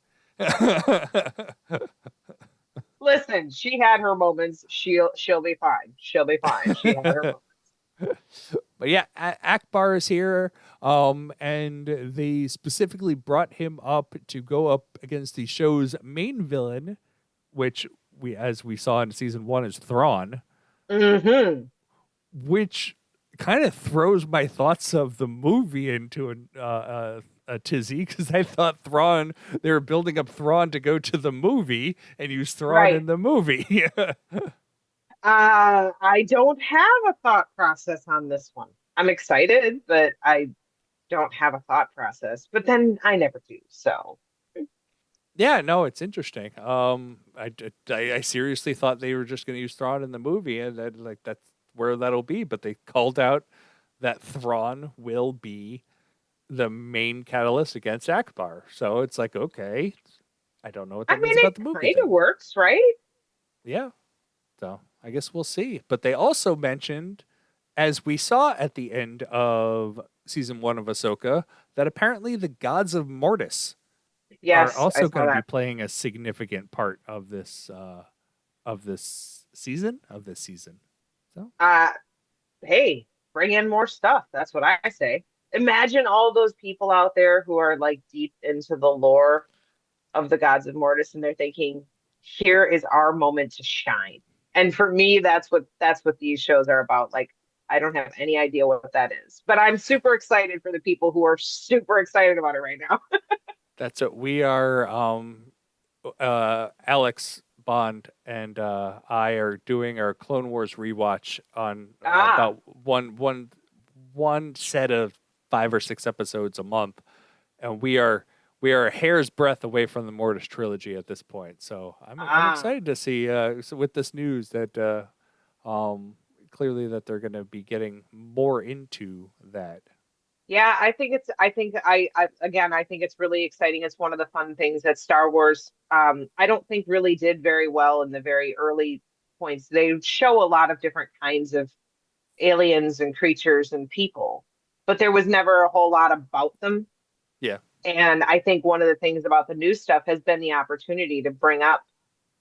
Listen, she had her moments. She'll be fine. She'll be fine. She had her moments. But yeah, Akbar is here, and they specifically brought him up to go up against the show's main villain, which as we saw in season 1, is Thrawn, Hmm. which kind of throws my thoughts of the movie into a tizzy because I thought Thrawn, they were building up Thrawn to go to the movie and use Thrawn Right. in the movie. I don't have a thought process on this one. I'm excited, but I don't have a thought process. But then I never do. So, Yeah, no, it's interesting. I seriously thought they were just going to use Thrawn in the movie, and that like that's where that'll be. But they called out that Thrawn will be the main catalyst against Akbar. So it's like, okay, I don't know what I that mean, means it about the movie kind of then. works, right? Yeah, so I guess we'll see. But they also mentioned, as we saw at the end of season 1 of Ahsoka, that apparently the gods of Mortis are Yes, I also saw going to be that. playing a significant part of this season. So Uh, hey, bring in more stuff. That's what I say. Imagine all those people out there who are like deep into the lore of the gods of Mortis, and they're thinking, here is our moment to shine. And for me, that's what these shows are about. Like, I don't have any idea what that is, but I'm super excited for the people who are super excited about it right now. that's what we are. Alex Bond and I are doing our Clone Wars rewatch on Ah, about one set of 5 or 6 episodes a month, and we are a hair's breadth away from the Mortis trilogy at this point. So I'm ah. excited to see so with this news that clearly that they're going to be getting more into that. Yeah, I think I again, I think it's really exciting. It's one of the fun things that Star Wars, I don't think really did very well in the very early points. They show a lot of different kinds of aliens and creatures and people, but there was never a whole lot about them. Yeah, And I think one of the things about the new stuff has been the opportunity to bring up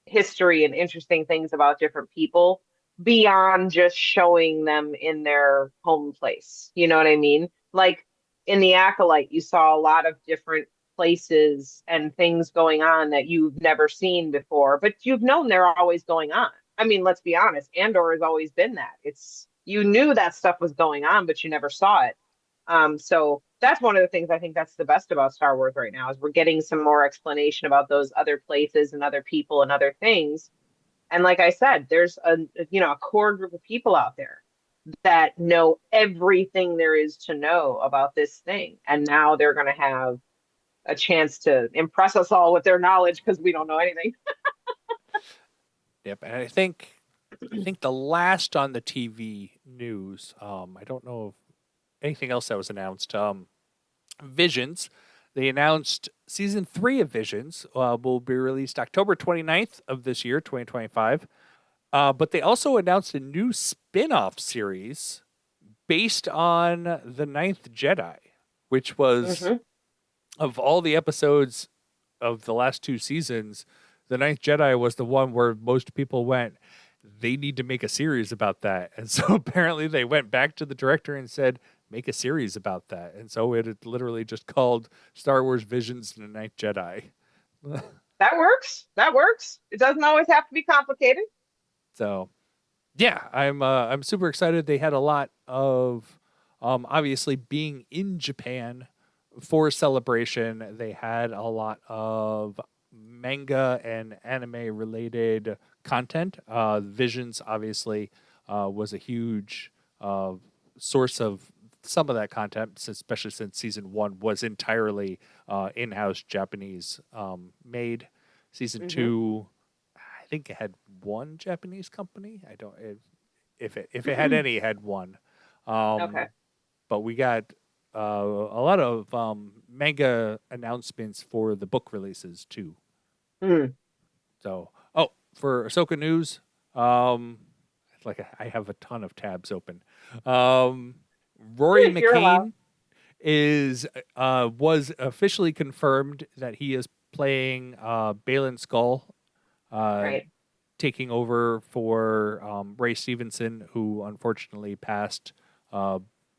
history and interesting things about different people beyond just showing them in their home place. You know what I mean? Like in The Acolyte, you saw a lot of different places and things going on that you've never seen before, but you've known they're always going on. I mean, let's be honest, Andor has always been that. It's you knew that stuff was going on, but you never saw it. So that's one of the things I think that's the best about Star Wars right now is we're getting some more explanation about those other places and other people and other things. And like I said, there's a core group of people out there that know everything there is to know about this thing. And now they're going to have a chance to impress us all with their knowledge because we don't know anything. Yep, and I think the last on the TV news. I don't know of anything else that was announced. Visions. They announced season 3 of Visions will be released October 29th of this year, 2025. But they also announced a new spin-off series based on The Ninth Jedi, which was, Mm-hmm. of all the episodes of the last 2 seasons, The Ninth Jedi was the one where most people went, they need to make a series about that. And so apparently they went back to the director and said, make a series about that. And so it had literally just called Star Wars Visions and The Ninth Jedi. That works. That works. It doesn't always have to be complicated. So yeah, I'm super excited. They had a lot of obviously being in Japan for Celebration. They had a lot of manga and anime related content. Visions obviously was a huge source of some of that content, especially since season 1 was entirely in-house Japanese made. Season Mm-hmm. 2, I think it had one Japanese company. I don't if it had any, it had one. Okay. But we got a lot of manga announcements for the book releases too. Mm. So, oh, for Ahsoka news, um, it's like I have a ton of tabs open. Rory You're allowed. McCain is was officially confirmed that he is playing Balin Skull, uh, Right. taking over for Ray Stevenson, who unfortunately passed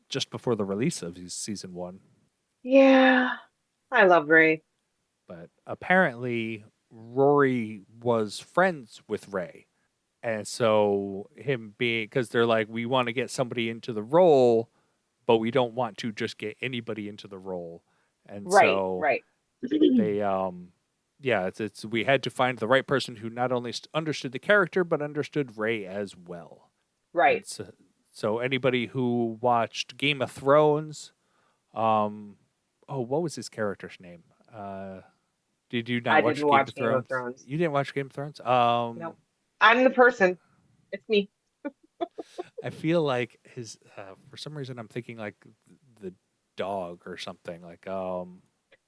just before the release of season 1. Yeah. I love Ray. But apparently, Rory was friends with Ray. And so, him being, because they're like, we want to get somebody into the role, but we don't want to just get anybody into the role. And Right. so, Right. they, yeah, it's we had to find the right person who not only understood the character, but understood Ray as well. Right. And so anybody who watched Game of Thrones, oh, what was his character's name? Did you I not watch didn't Game of watch Game of Thrones? Thrones. You didn't watch Game of Thrones? No. I'm the person. It's me. I feel like his for some reason I'm thinking like the dog or something like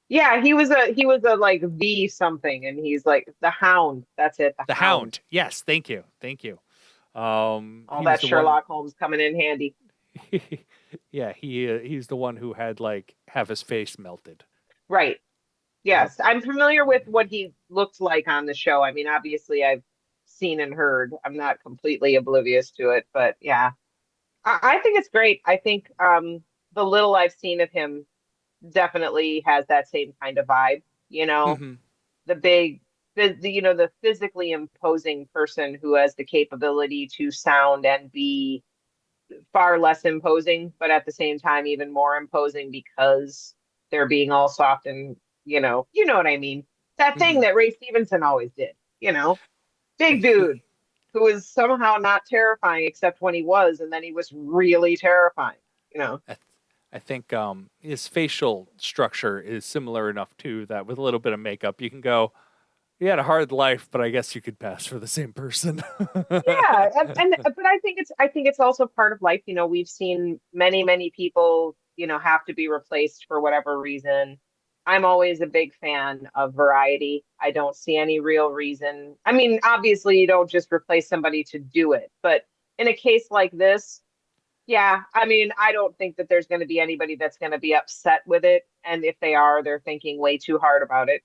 Yeah, he was a like V something, and he's like the Hound. That's it, the the Hound. Hound. Yes, thank you, thank you. All He was that the one. Sherlock Holmes coming in handy. Yeah, he's the one who had like have his face melted. Right. Yep. Yes, I'm familiar with what he looked like on the show. I mean, obviously, I've seen and heard. I'm not completely oblivious to it, but yeah, I think it's great. I think the little I've seen of him definitely has that same kind of vibe. You know, Hmm. the big, the physically imposing person who has the capability to sound and be far less imposing, but at the same time, even more imposing because they're being all soft and, you know what I mean. That thing Hmm. that Ray Stevenson always did, big dude who is somehow not terrifying except when he was, and then he was really terrifying. I, I think his facial structure is similar enough too that with a little bit of makeup you can go, he had a hard life, but I guess you could pass for the same person. Yeah, and but I think it's also part of life. We've seen many people, have to be replaced for whatever reason. I'm always a big fan of variety. I don't see any real reason. I mean, obviously you don't just replace somebody to do it, but in a case like this, yeah, I mean, I don't think that there's going to be anybody that's going to be upset with it, and if they are, they're thinking way too hard about it.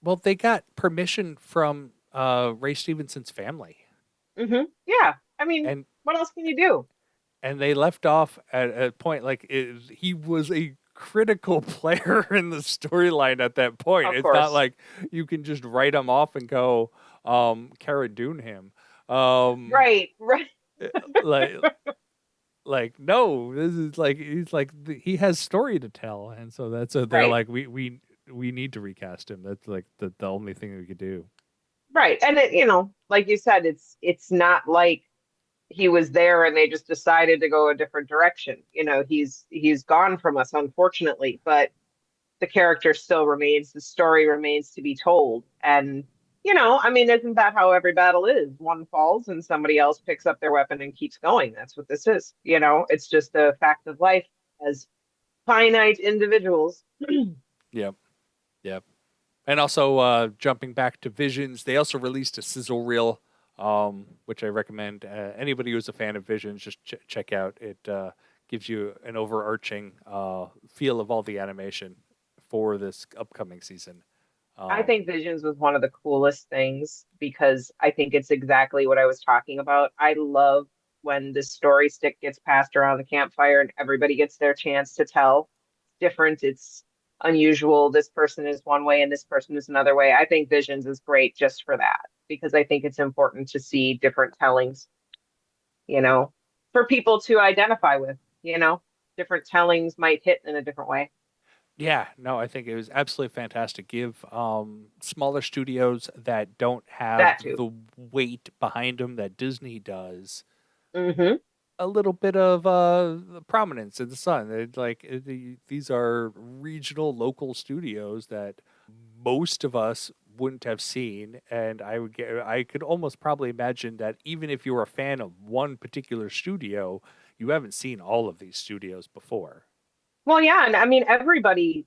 Well, they got permission from Ray Stevenson's family, Yeah, I mean, and what else can you do? they left off at a point like he was a critical player in the storyline at that point. Of It's not course. like you can just write him off and go, Cara Dune him. Um, Right, right. like, no, this is like he's like he has story to tell, and so they're Right. like we need to recast him. That's like the only thing we could do. Right. And it, like you said, it's not like he was there and they just decided to go a different direction. He's gone from us, unfortunately, but the character still remains, the story remains to be told. And, I mean, isn't that how every battle is? One falls and somebody else picks up their weapon and keeps going. That's what this is. It's just a fact of life as finite individuals. Yep, yep. And also, jumping back to Visions, they also released a sizzle reel, which I recommend anybody who's a fan of Visions just check out. It gives you an overarching feel of all the animation for this upcoming season. I Um, think Visions was one of the coolest things because I think it's exactly what I was talking about. I love when the story stick gets passed around the campfire and everybody gets their chance to tell. It's different. It's unusual. This person is one way and this person is another way. I think Visions is great just for that because I think it's important to see different tellings, you know, for people to identify with, different tellings might hit in a different way. yeah, no, I think it was absolutely fantastic. Give smaller studios that don't have That too. the weight behind them that Disney does Hmm. a little bit of prominence in the sun. These are regional, local studios that most of us wouldn't have seen, and I could almost probably imagine that even if you're a fan of one particular studio, you haven't seen all of these studios before. Well, yeah, and I mean everybody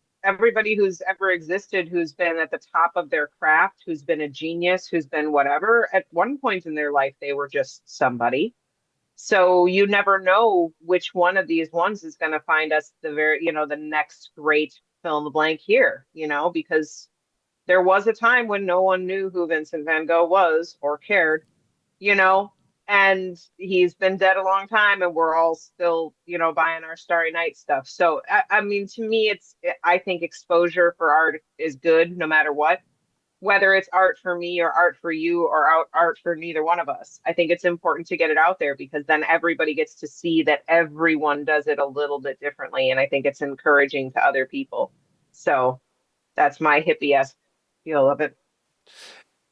who's ever existed who's been at the top of their craft, who's been a genius, who's been whatever, at one point in their life they were just somebody. So you never know which one of these ones is going to find us the next great fill in the blank here, because there was a time when no one knew who Vincent van Gogh was or cared, you know, and he's been dead a long time and we're all still, buying our Starry Night stuff. So, I mean, to me, I think exposure for art is good no matter what, whether it's art for me or art for you or art for neither one of us. I think it's important to get it out there because then everybody gets to see that everyone does it a little bit differently. And I think it's encouraging to other people. So that's my hippie-esque feel of it.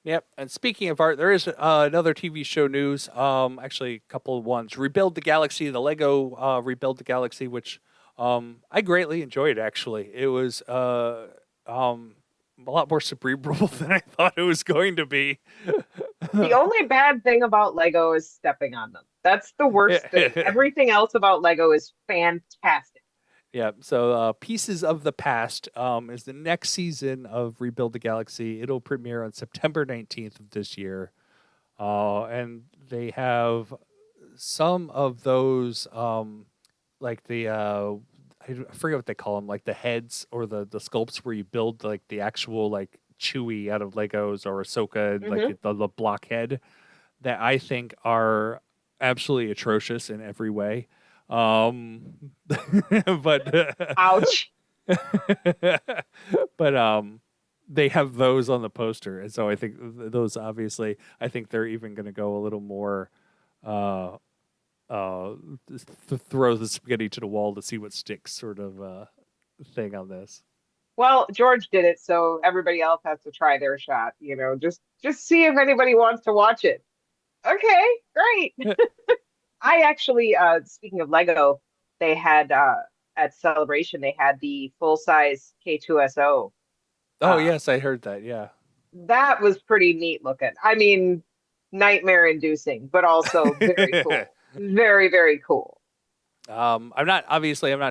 Yep. And speaking of art, there is another TV show news. Actually, a couple of ones. Rebuild the Galaxy, the Lego Rebuild the Galaxy, which I greatly enjoyed. Actually, it was a lot more cerebral than I thought it was going to be. The only bad thing about Lego is stepping on them. That's the worst thing. Everything else about Lego is fantastic. Yeah, so Pieces of the Past is the next season of Rebuild the Galaxy. It'll premiere on September 19th of this year. And they have some of those, like I forget what they call them, like the heads or the sculpts where you build like the actual like Chewie out of Legos or Ahsoka, like Hmm. the block head that I think are absolutely atrocious in every way. But Ouch. but they have those on the poster, and so I think those obviously I think they're even going to go a little more uh uh throw the spaghetti to the wall to see what sticks sort of thing on this. Well, George did it, so everybody else has to try their shot, just see if anybody wants to watch it. Okay, great. I actually, speaking of Lego, they had at Celebration, they had the full-size K2SO. Oh yes, I heard that. Yeah. That was pretty neat looking. I mean, nightmare inducing, but also very cool. Very, very cool. I'm not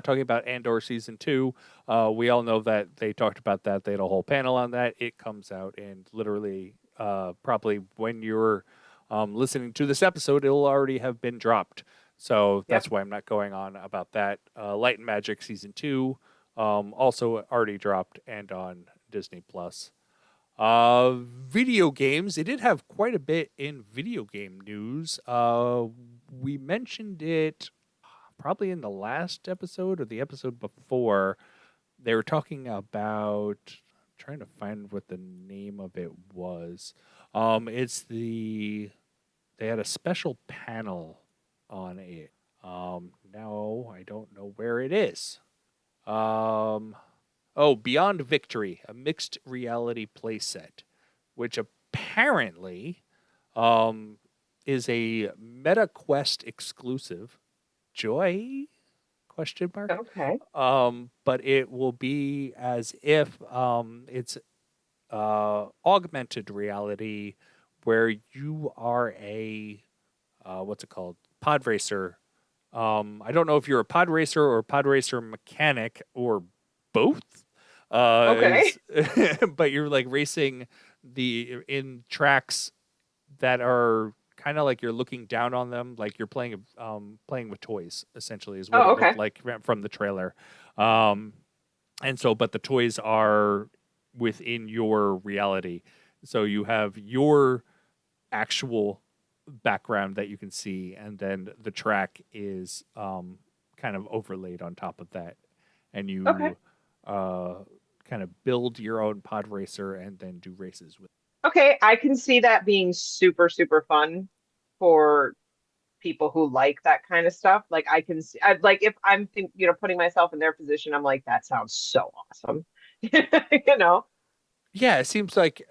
talking about Andor season two. We all know that they talked about that. They had a whole panel on that. It comes out and literally, probably when you're listening to this episode, it'll already have been dropped. So Yep. that's why I'm not going on about that. Light and Magic season two, also already dropped and on Disney Plus. Video games. They did have quite a bit in video game news. We mentioned it probably in the last episode or the episode before. they were talking about trying to find what the name of it was. It's the they had a special panel on it. Now I don't know where it is. Um, oh, Beyond Victory, a mixed reality playset, which apparently um, is a MetaQuest exclusive. Joy? Question mark. Okay. But it will be as if it's augmented reality where you are a what's it called? Pod racer. I don't know if you're a pod racer or a pod racer mechanic or both. Okay. Is but you're like racing the in tracks that are kind of like you're looking down on them, like you're playing with toys. Essentially, is what Oh, it looked okay. like from the trailer. Um, and so, but the toys are within your reality. So you have your actual background that you can see, and then the track is kind of overlaid on top of that, and Okay. you uh, kind of build your own pod racer and then do races with. Okay. I can see that being super, super fun for people who like that kind of stuff. Like I can see, like if I'm putting myself in their position, I'm like, that sounds so awesome. You know? Yeah, it seems like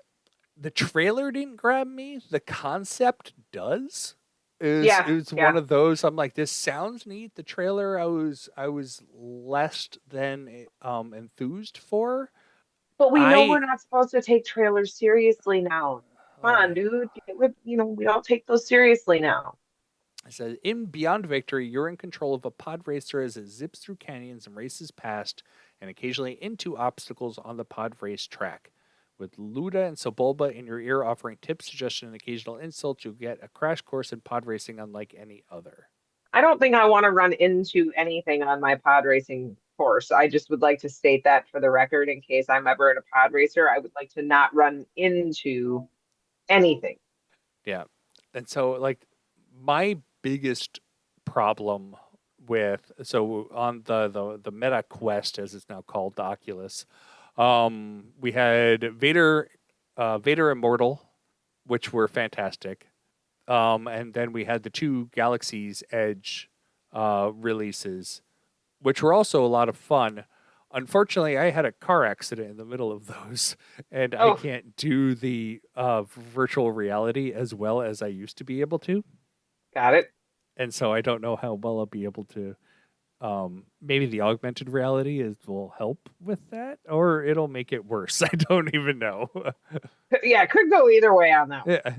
the trailer didn't grab me. The concept does. Is Yeah, it's one yeah. of those. I'm like, this sounds neat. The trailer, I was less than enthused for. But we know we're I not supposed to take trailers seriously now. Come uh, on, dude. We don't take those seriously now. It says in Beyond Victory, you're in control of a pod racer as it zips through canyons and races past and occasionally into obstacles on the pod race track. With Luda and Sebulba in your ear offering tips, suggestions, and occasional insults, you'll get a crash course in pod racing unlike any other. I don't think I want to run into anything on my pod racing course. I just would like to state that for the record in case I'm ever in a pod racer. I would like to not run into anything. Yeah. And so like my biggest problem with so on the Meta Quest as it's now called, the Oculus, we had Vader Immortal, which were fantastic. And then we had the two Galaxy's Edge releases, which were also a lot of fun. Unfortunately, I had a car accident in the middle of those, and I Oh, can't do the virtual reality as well as I used to be able to. got it. And so I don't know how well I'll be able to. Maybe the augmented reality will help with that, or it'll make it worse. I don't even know. Yeah, it could go either way on that one. Yeah.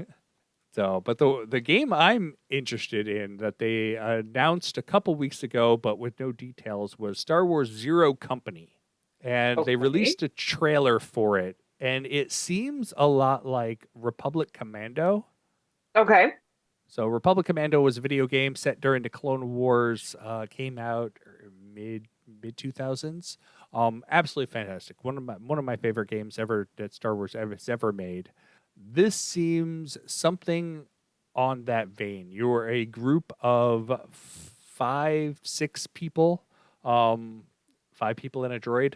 So, but the game I'm interested in that they announced a couple weeks ago, but with no details, was Star Wars Zero Company, and they Okay. released a trailer for it, and it seems a lot like Republic Commando. Okay. So, Republic Commando was a video game set during the Clone Wars, came out mid 2000s. Absolutely fantastic. One of my favorite games ever that Star Wars has ever made. This seems something on that vein. You're a group of five, six people, um, five people in a droid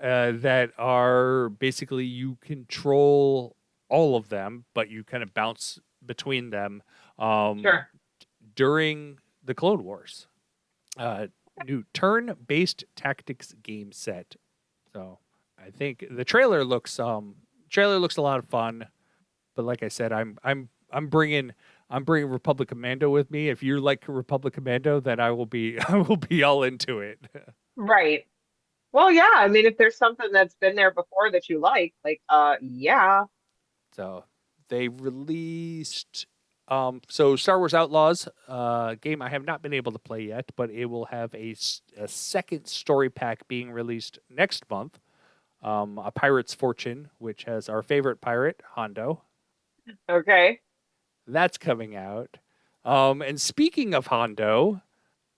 that are basically you control all of them, but you kind of bounce between them um, Sure. during the Clone Wars. New turn-based tactics game set. So I think the trailer looks a lot of fun. But like I said, I'm bringing Republic Commando with me. If you like Republic Commando, then I will be I will be all into it. Right. Well, yeah, I mean, if there's something that's been there before that you like, yeah. So they released so Star Wars Outlaws game I have not been able to play yet, but it will have a second story pack being released next month. A Pirate's Fortune, which has our favorite pirate Hondo. Okay. That's coming out. And speaking of Hondo,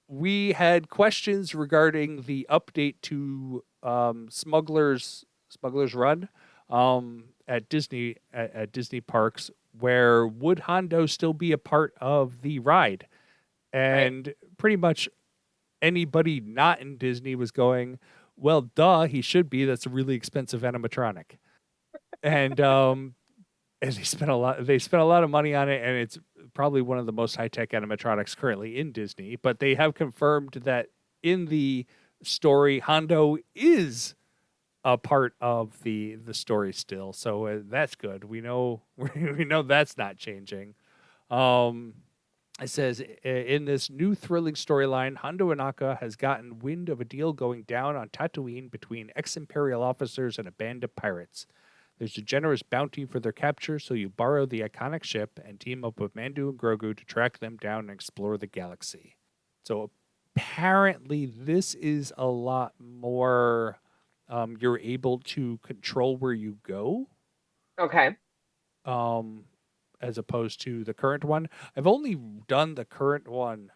we had questions regarding the update to Smuggler's Run at Disney parks, where would Hondo still be a part of the ride? Right. And pretty much anybody not in Disney was going, Well, duh, he should be. That's a really expensive animatronic. And and they spent a lot of money on it, and it's probably one of the most high-tech animatronics currently in Disney. But they have confirmed that in the story, Hondo is a part of the story still. So that's good. We know we know that's not changing. Um, it says in this new thrilling storyline, Hondo Inaka has gotten wind of a deal going down on Tatooine between ex-Imperial officers and a band of pirates. There's a generous bounty for their capture, so you borrow the iconic ship and team up with Mandu and Grogu to track them down and explore the galaxy. So apparently, this is a lot more. You're able to control where you go. Okay. Um, as opposed to the current one. I've only done the current one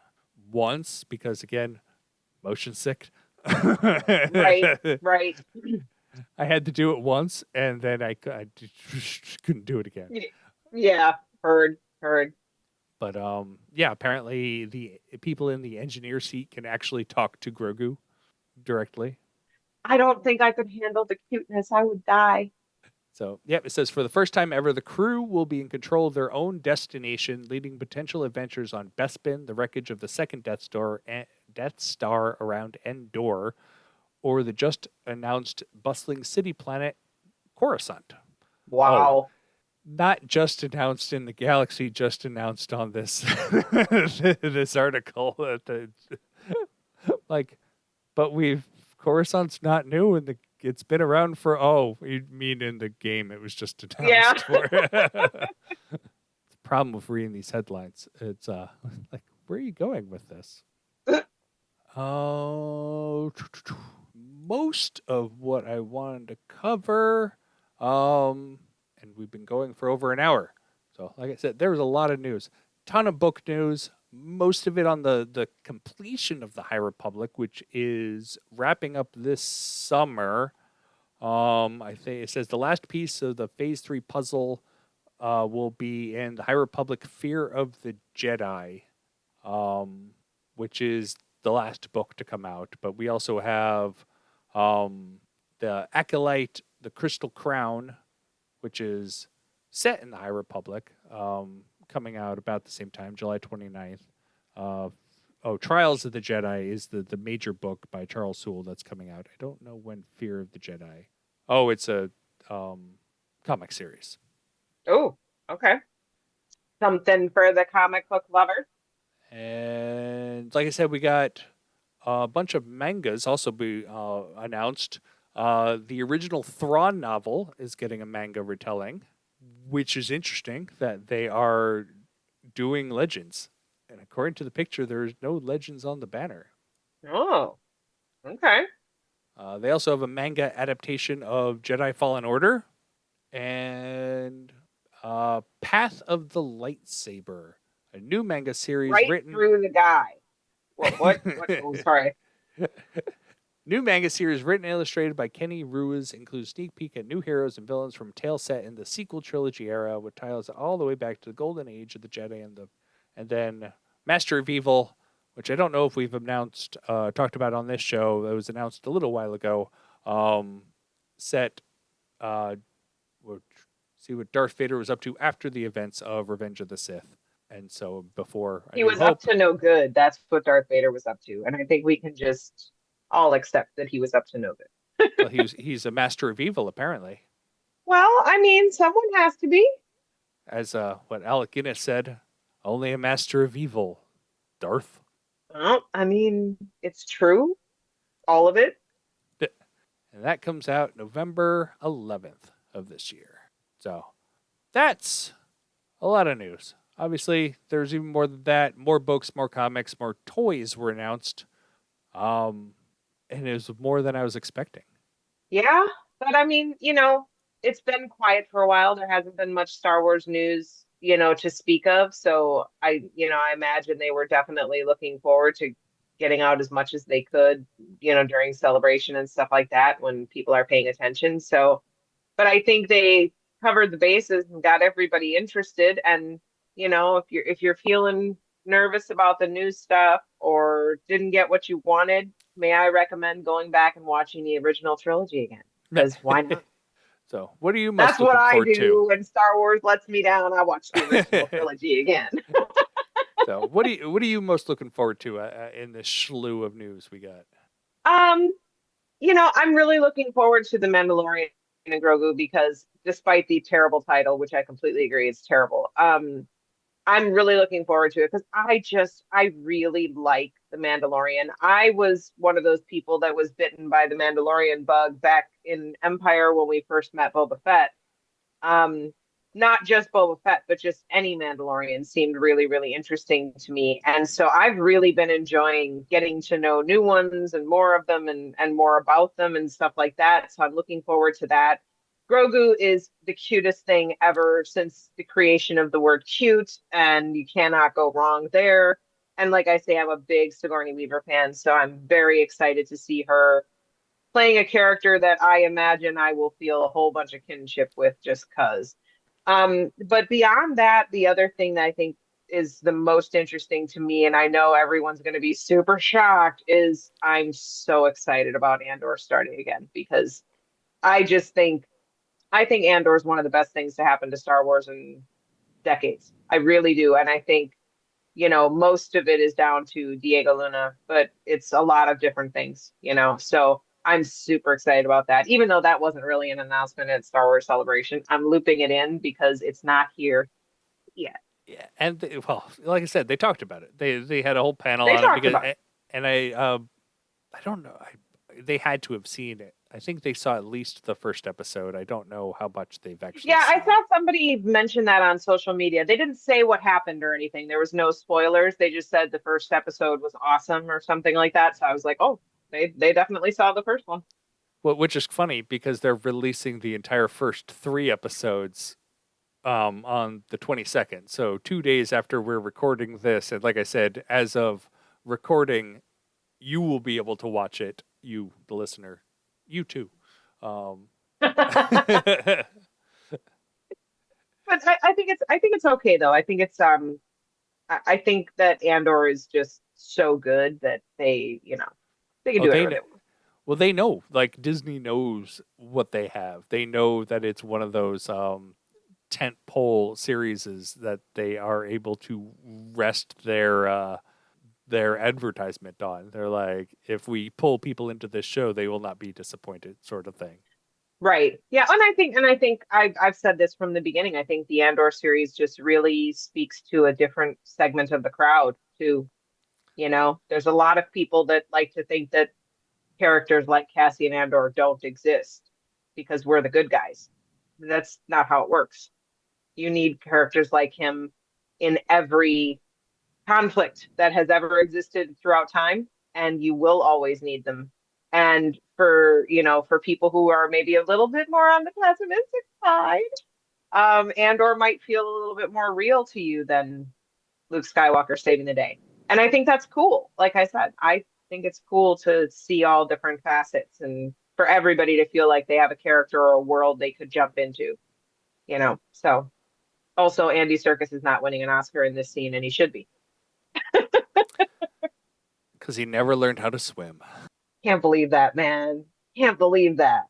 once because, again, motion sick. Right. I Right. had to do it once, and then I couldn't do it again. Yeah. Heard. Heard. But yeah, apparently the people in the engineer seat can actually talk to Grogu directly. I don't think I could handle the cuteness. I would die. So, yep, it says for the first time ever, the crew will be in control of their own destination, leading potential adventures on Bespin, the wreckage of the second Death Star around Endor, or the just announced bustling city planet Coruscant. Oh, Wow. not just announced in the galaxy, just announced on this this article. Like, but we've Coruscant's not new, and it's been around for. Oh, you mean in the game? It was just Yeah. announced for. The problem with reading these headlines, it's like, where are you going with this? Oh, most of what I wanted to cover, and we've been going for over an hour. So, like I said, there was a lot of news, ton of book news. Most of it on the completion of the High Republic, which is wrapping up this summer. I think it says the last piece of the Phase 3 puzzle will be in the High Republic: Fear of the Jedi, um, which is the last book to come out. But we also have the Acolyte, the Crystal Crown, which is set in the High Republic, coming out about the same time, July 29th. Trials of the Jedi is the major book by Charles Sewell that's coming out. I don't know when Fear of the Jedi. Oh, it's a comic series. Oh, okay. Something for the comic book lover. And like I said, we got a bunch of mangas also be announced. The original Thrawn novel is getting a manga retelling, which is interesting that they are doing Legends. And according to the picture, there's no Legends on the banner. Oh, okay. They also have a manga adaptation of Jedi Fallen Order and Path of the Lightsaber, a new manga series Right written. through the guy. What? Oh, sorry. New manga series written and illustrated by Kenny Ruiz includes sneak peek at new heroes and villains from tales set in the sequel trilogy era, with titles all the way back to the golden age of the Jedi and then Master of Evil, which I don't know if we've announced talked about on this show. It was announced a little while ago. Set we'll see what Darth Vader was up to after the events of Revenge of the Sith, and so before A He New was up Hope. to no good. That's what Darth Vader was up to. And I think we can just all accept that he was up to no good. Well, he's a master of evil apparently. Well, I mean, someone has to be. As what Alec Guinness said, only a master of evil, Darth. Well, I mean, it's true. All of it. And that comes out November 11th of this year. So that's a lot of news. Obviously, there's even more than that. More books, more comics, more toys were announced. And it was more than I was expecting. Yeah. But I mean, it's been quiet for a while. There hasn't been much Star Wars news, to speak of. So I imagine they were definitely looking forward to getting out as much as they could, during celebration and stuff like that when people are paying attention. So, but I think they covered the bases and got everybody interested. And, if you're feeling nervous about the new stuff or didn't get what you wanted, may I recommend going back and watching the original trilogy again? Because why not? So, what are you most That's what looking I forward to? do when Star Wars lets me down. I watch the original trilogy again. So, what are you most looking forward to in this slew of news we got? Um, I'm really looking forward to The Mandalorian and Grogu because despite the terrible title, which I completely agree is terrible, I'm really looking forward to it because I really like The Mandalorian. I was one of those people that was bitten by the Mandalorian bug back in Empire when we first met Boba Fett. Um, Not just Boba Fett, but just any Mandalorian seemed really, really interesting to me. And so I've really been enjoying getting to know new ones and more of them and more about them and stuff like that. So I'm looking forward to that. Grogu is the cutest thing ever since the creation of the word cute, and you cannot go wrong there. And like I say, I'm a big Sigourney Weaver fan, so I'm very excited to see her playing a character that I imagine I will feel a whole bunch of kinship with just cuz. But beyond that, the other thing that I think is the most interesting to me, and I know everyone's going to be super shocked, is I'm so excited about Andor starting again because I just think I think Andor is one of the best things to happen to Star Wars in decades. I really do, and I think most of it is down to Diego Luna, but it's a lot of different things. So I'm super excited about that. Even though that wasn't really an announcement at Star Wars Celebration, I'm looping it in because it's not here yet. Yeah, and well, like I said, they talked about it. They had a whole panel They on it talked because, about it. and I don't know. They had to have seen it. I think they saw at least the first episode. I don't know how much they've actually Yeah, I seen. saw somebody mention that on social media. They didn't say what happened or anything. There was no spoilers. They just said the first episode was awesome or something like that. So I was like, oh, they definitely saw the first one. Well, which is funny because they're releasing the entire first three episodes on the 22nd. So 2 days after we're recording this, and like I said, as of recording, you will be able to watch it. You, the listener, you too. Um, But I think it's okay though. I think that Andor is just so good that they can oh, do whatever they want. well, they know. Like Disney knows what they have. They know that it's one of those tent pole series that they are able to rest their advertisement on. They're like, if we pull people into this show, they will not be disappointed, sort of thing. Right. Yeah, and I think I've said this from the beginning. I think the Andor series just really speaks to a different segment of the crowd too. There's a lot of people that like to think that characters like Cassian Andor don't exist because we're the good guys. That's not how it works. You need characters like him in every conflict that has ever existed throughout time, and you will always need them. And for people who are maybe a little bit more on the pessimistic side, Andor might feel a little bit more real to you than Luke Skywalker saving the day. And I think that's cool. Like I said, I think it's cool to see all different facets and for everybody to feel like they have a character or a world they could jump into. So also Andy Serkis is not winning an Oscar in this scene, and he should be. Because he never learned how to swim. Can't believe that, man. Can't believe that.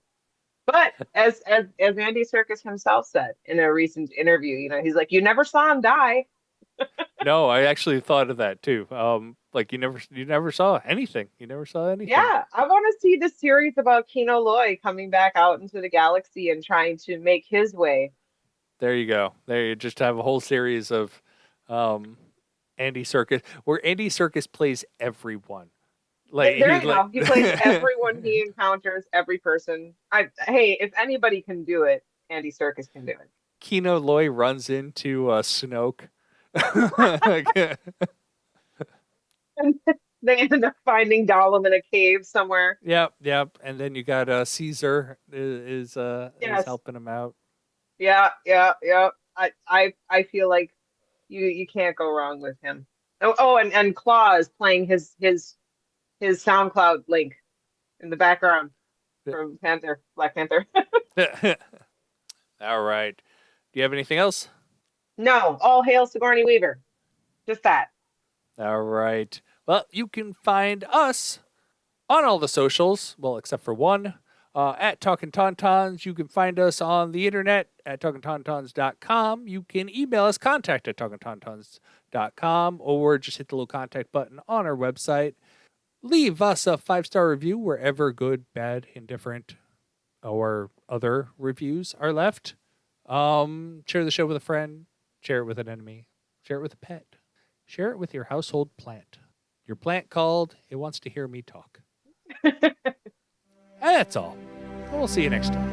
But as Andy Serkis himself said in a recent interview, he's like, you never saw him die. No, I actually thought of that too. Like you never saw anything. You never saw anything. Yeah, I want to see the series about Kino Loy coming back out into the galaxy and trying to make his way. There you go. There you just have a whole series of um, Andy Serkis, where Andy Serkis plays everyone. Like There he you like go. He plays everyone he encounters, every person. Hey, if anybody can do it, Andy Serkis can do it. Kino Loy runs into Snoke. And they end up finding Gollum in a cave somewhere. Yep, yep. And then you got Caesar is Yes. helping him out. Yeah, yeah, yeah. I feel like you can't go wrong with him. Oh, and Claw is playing his SoundCloud link in the background from Black Panther. All right. Do you have anything else? No, all hail Sigourney Weaver. Just that. All right. Well, you can find us on all the socials, well, except for one, at Talkin Tauntauns. You can find us on the internet at talkintauntauns.com. You can email us, contact at talkintauntauns.com, or just hit the little contact button on our website. Leave us a 5-star review wherever good, bad, indifferent, or other reviews are left. Share the show with a friend. Share it with an enemy. Share it with a pet. Share it with your household plant. Your plant called. It wants to hear me talk. And that's all. We'll see you next time.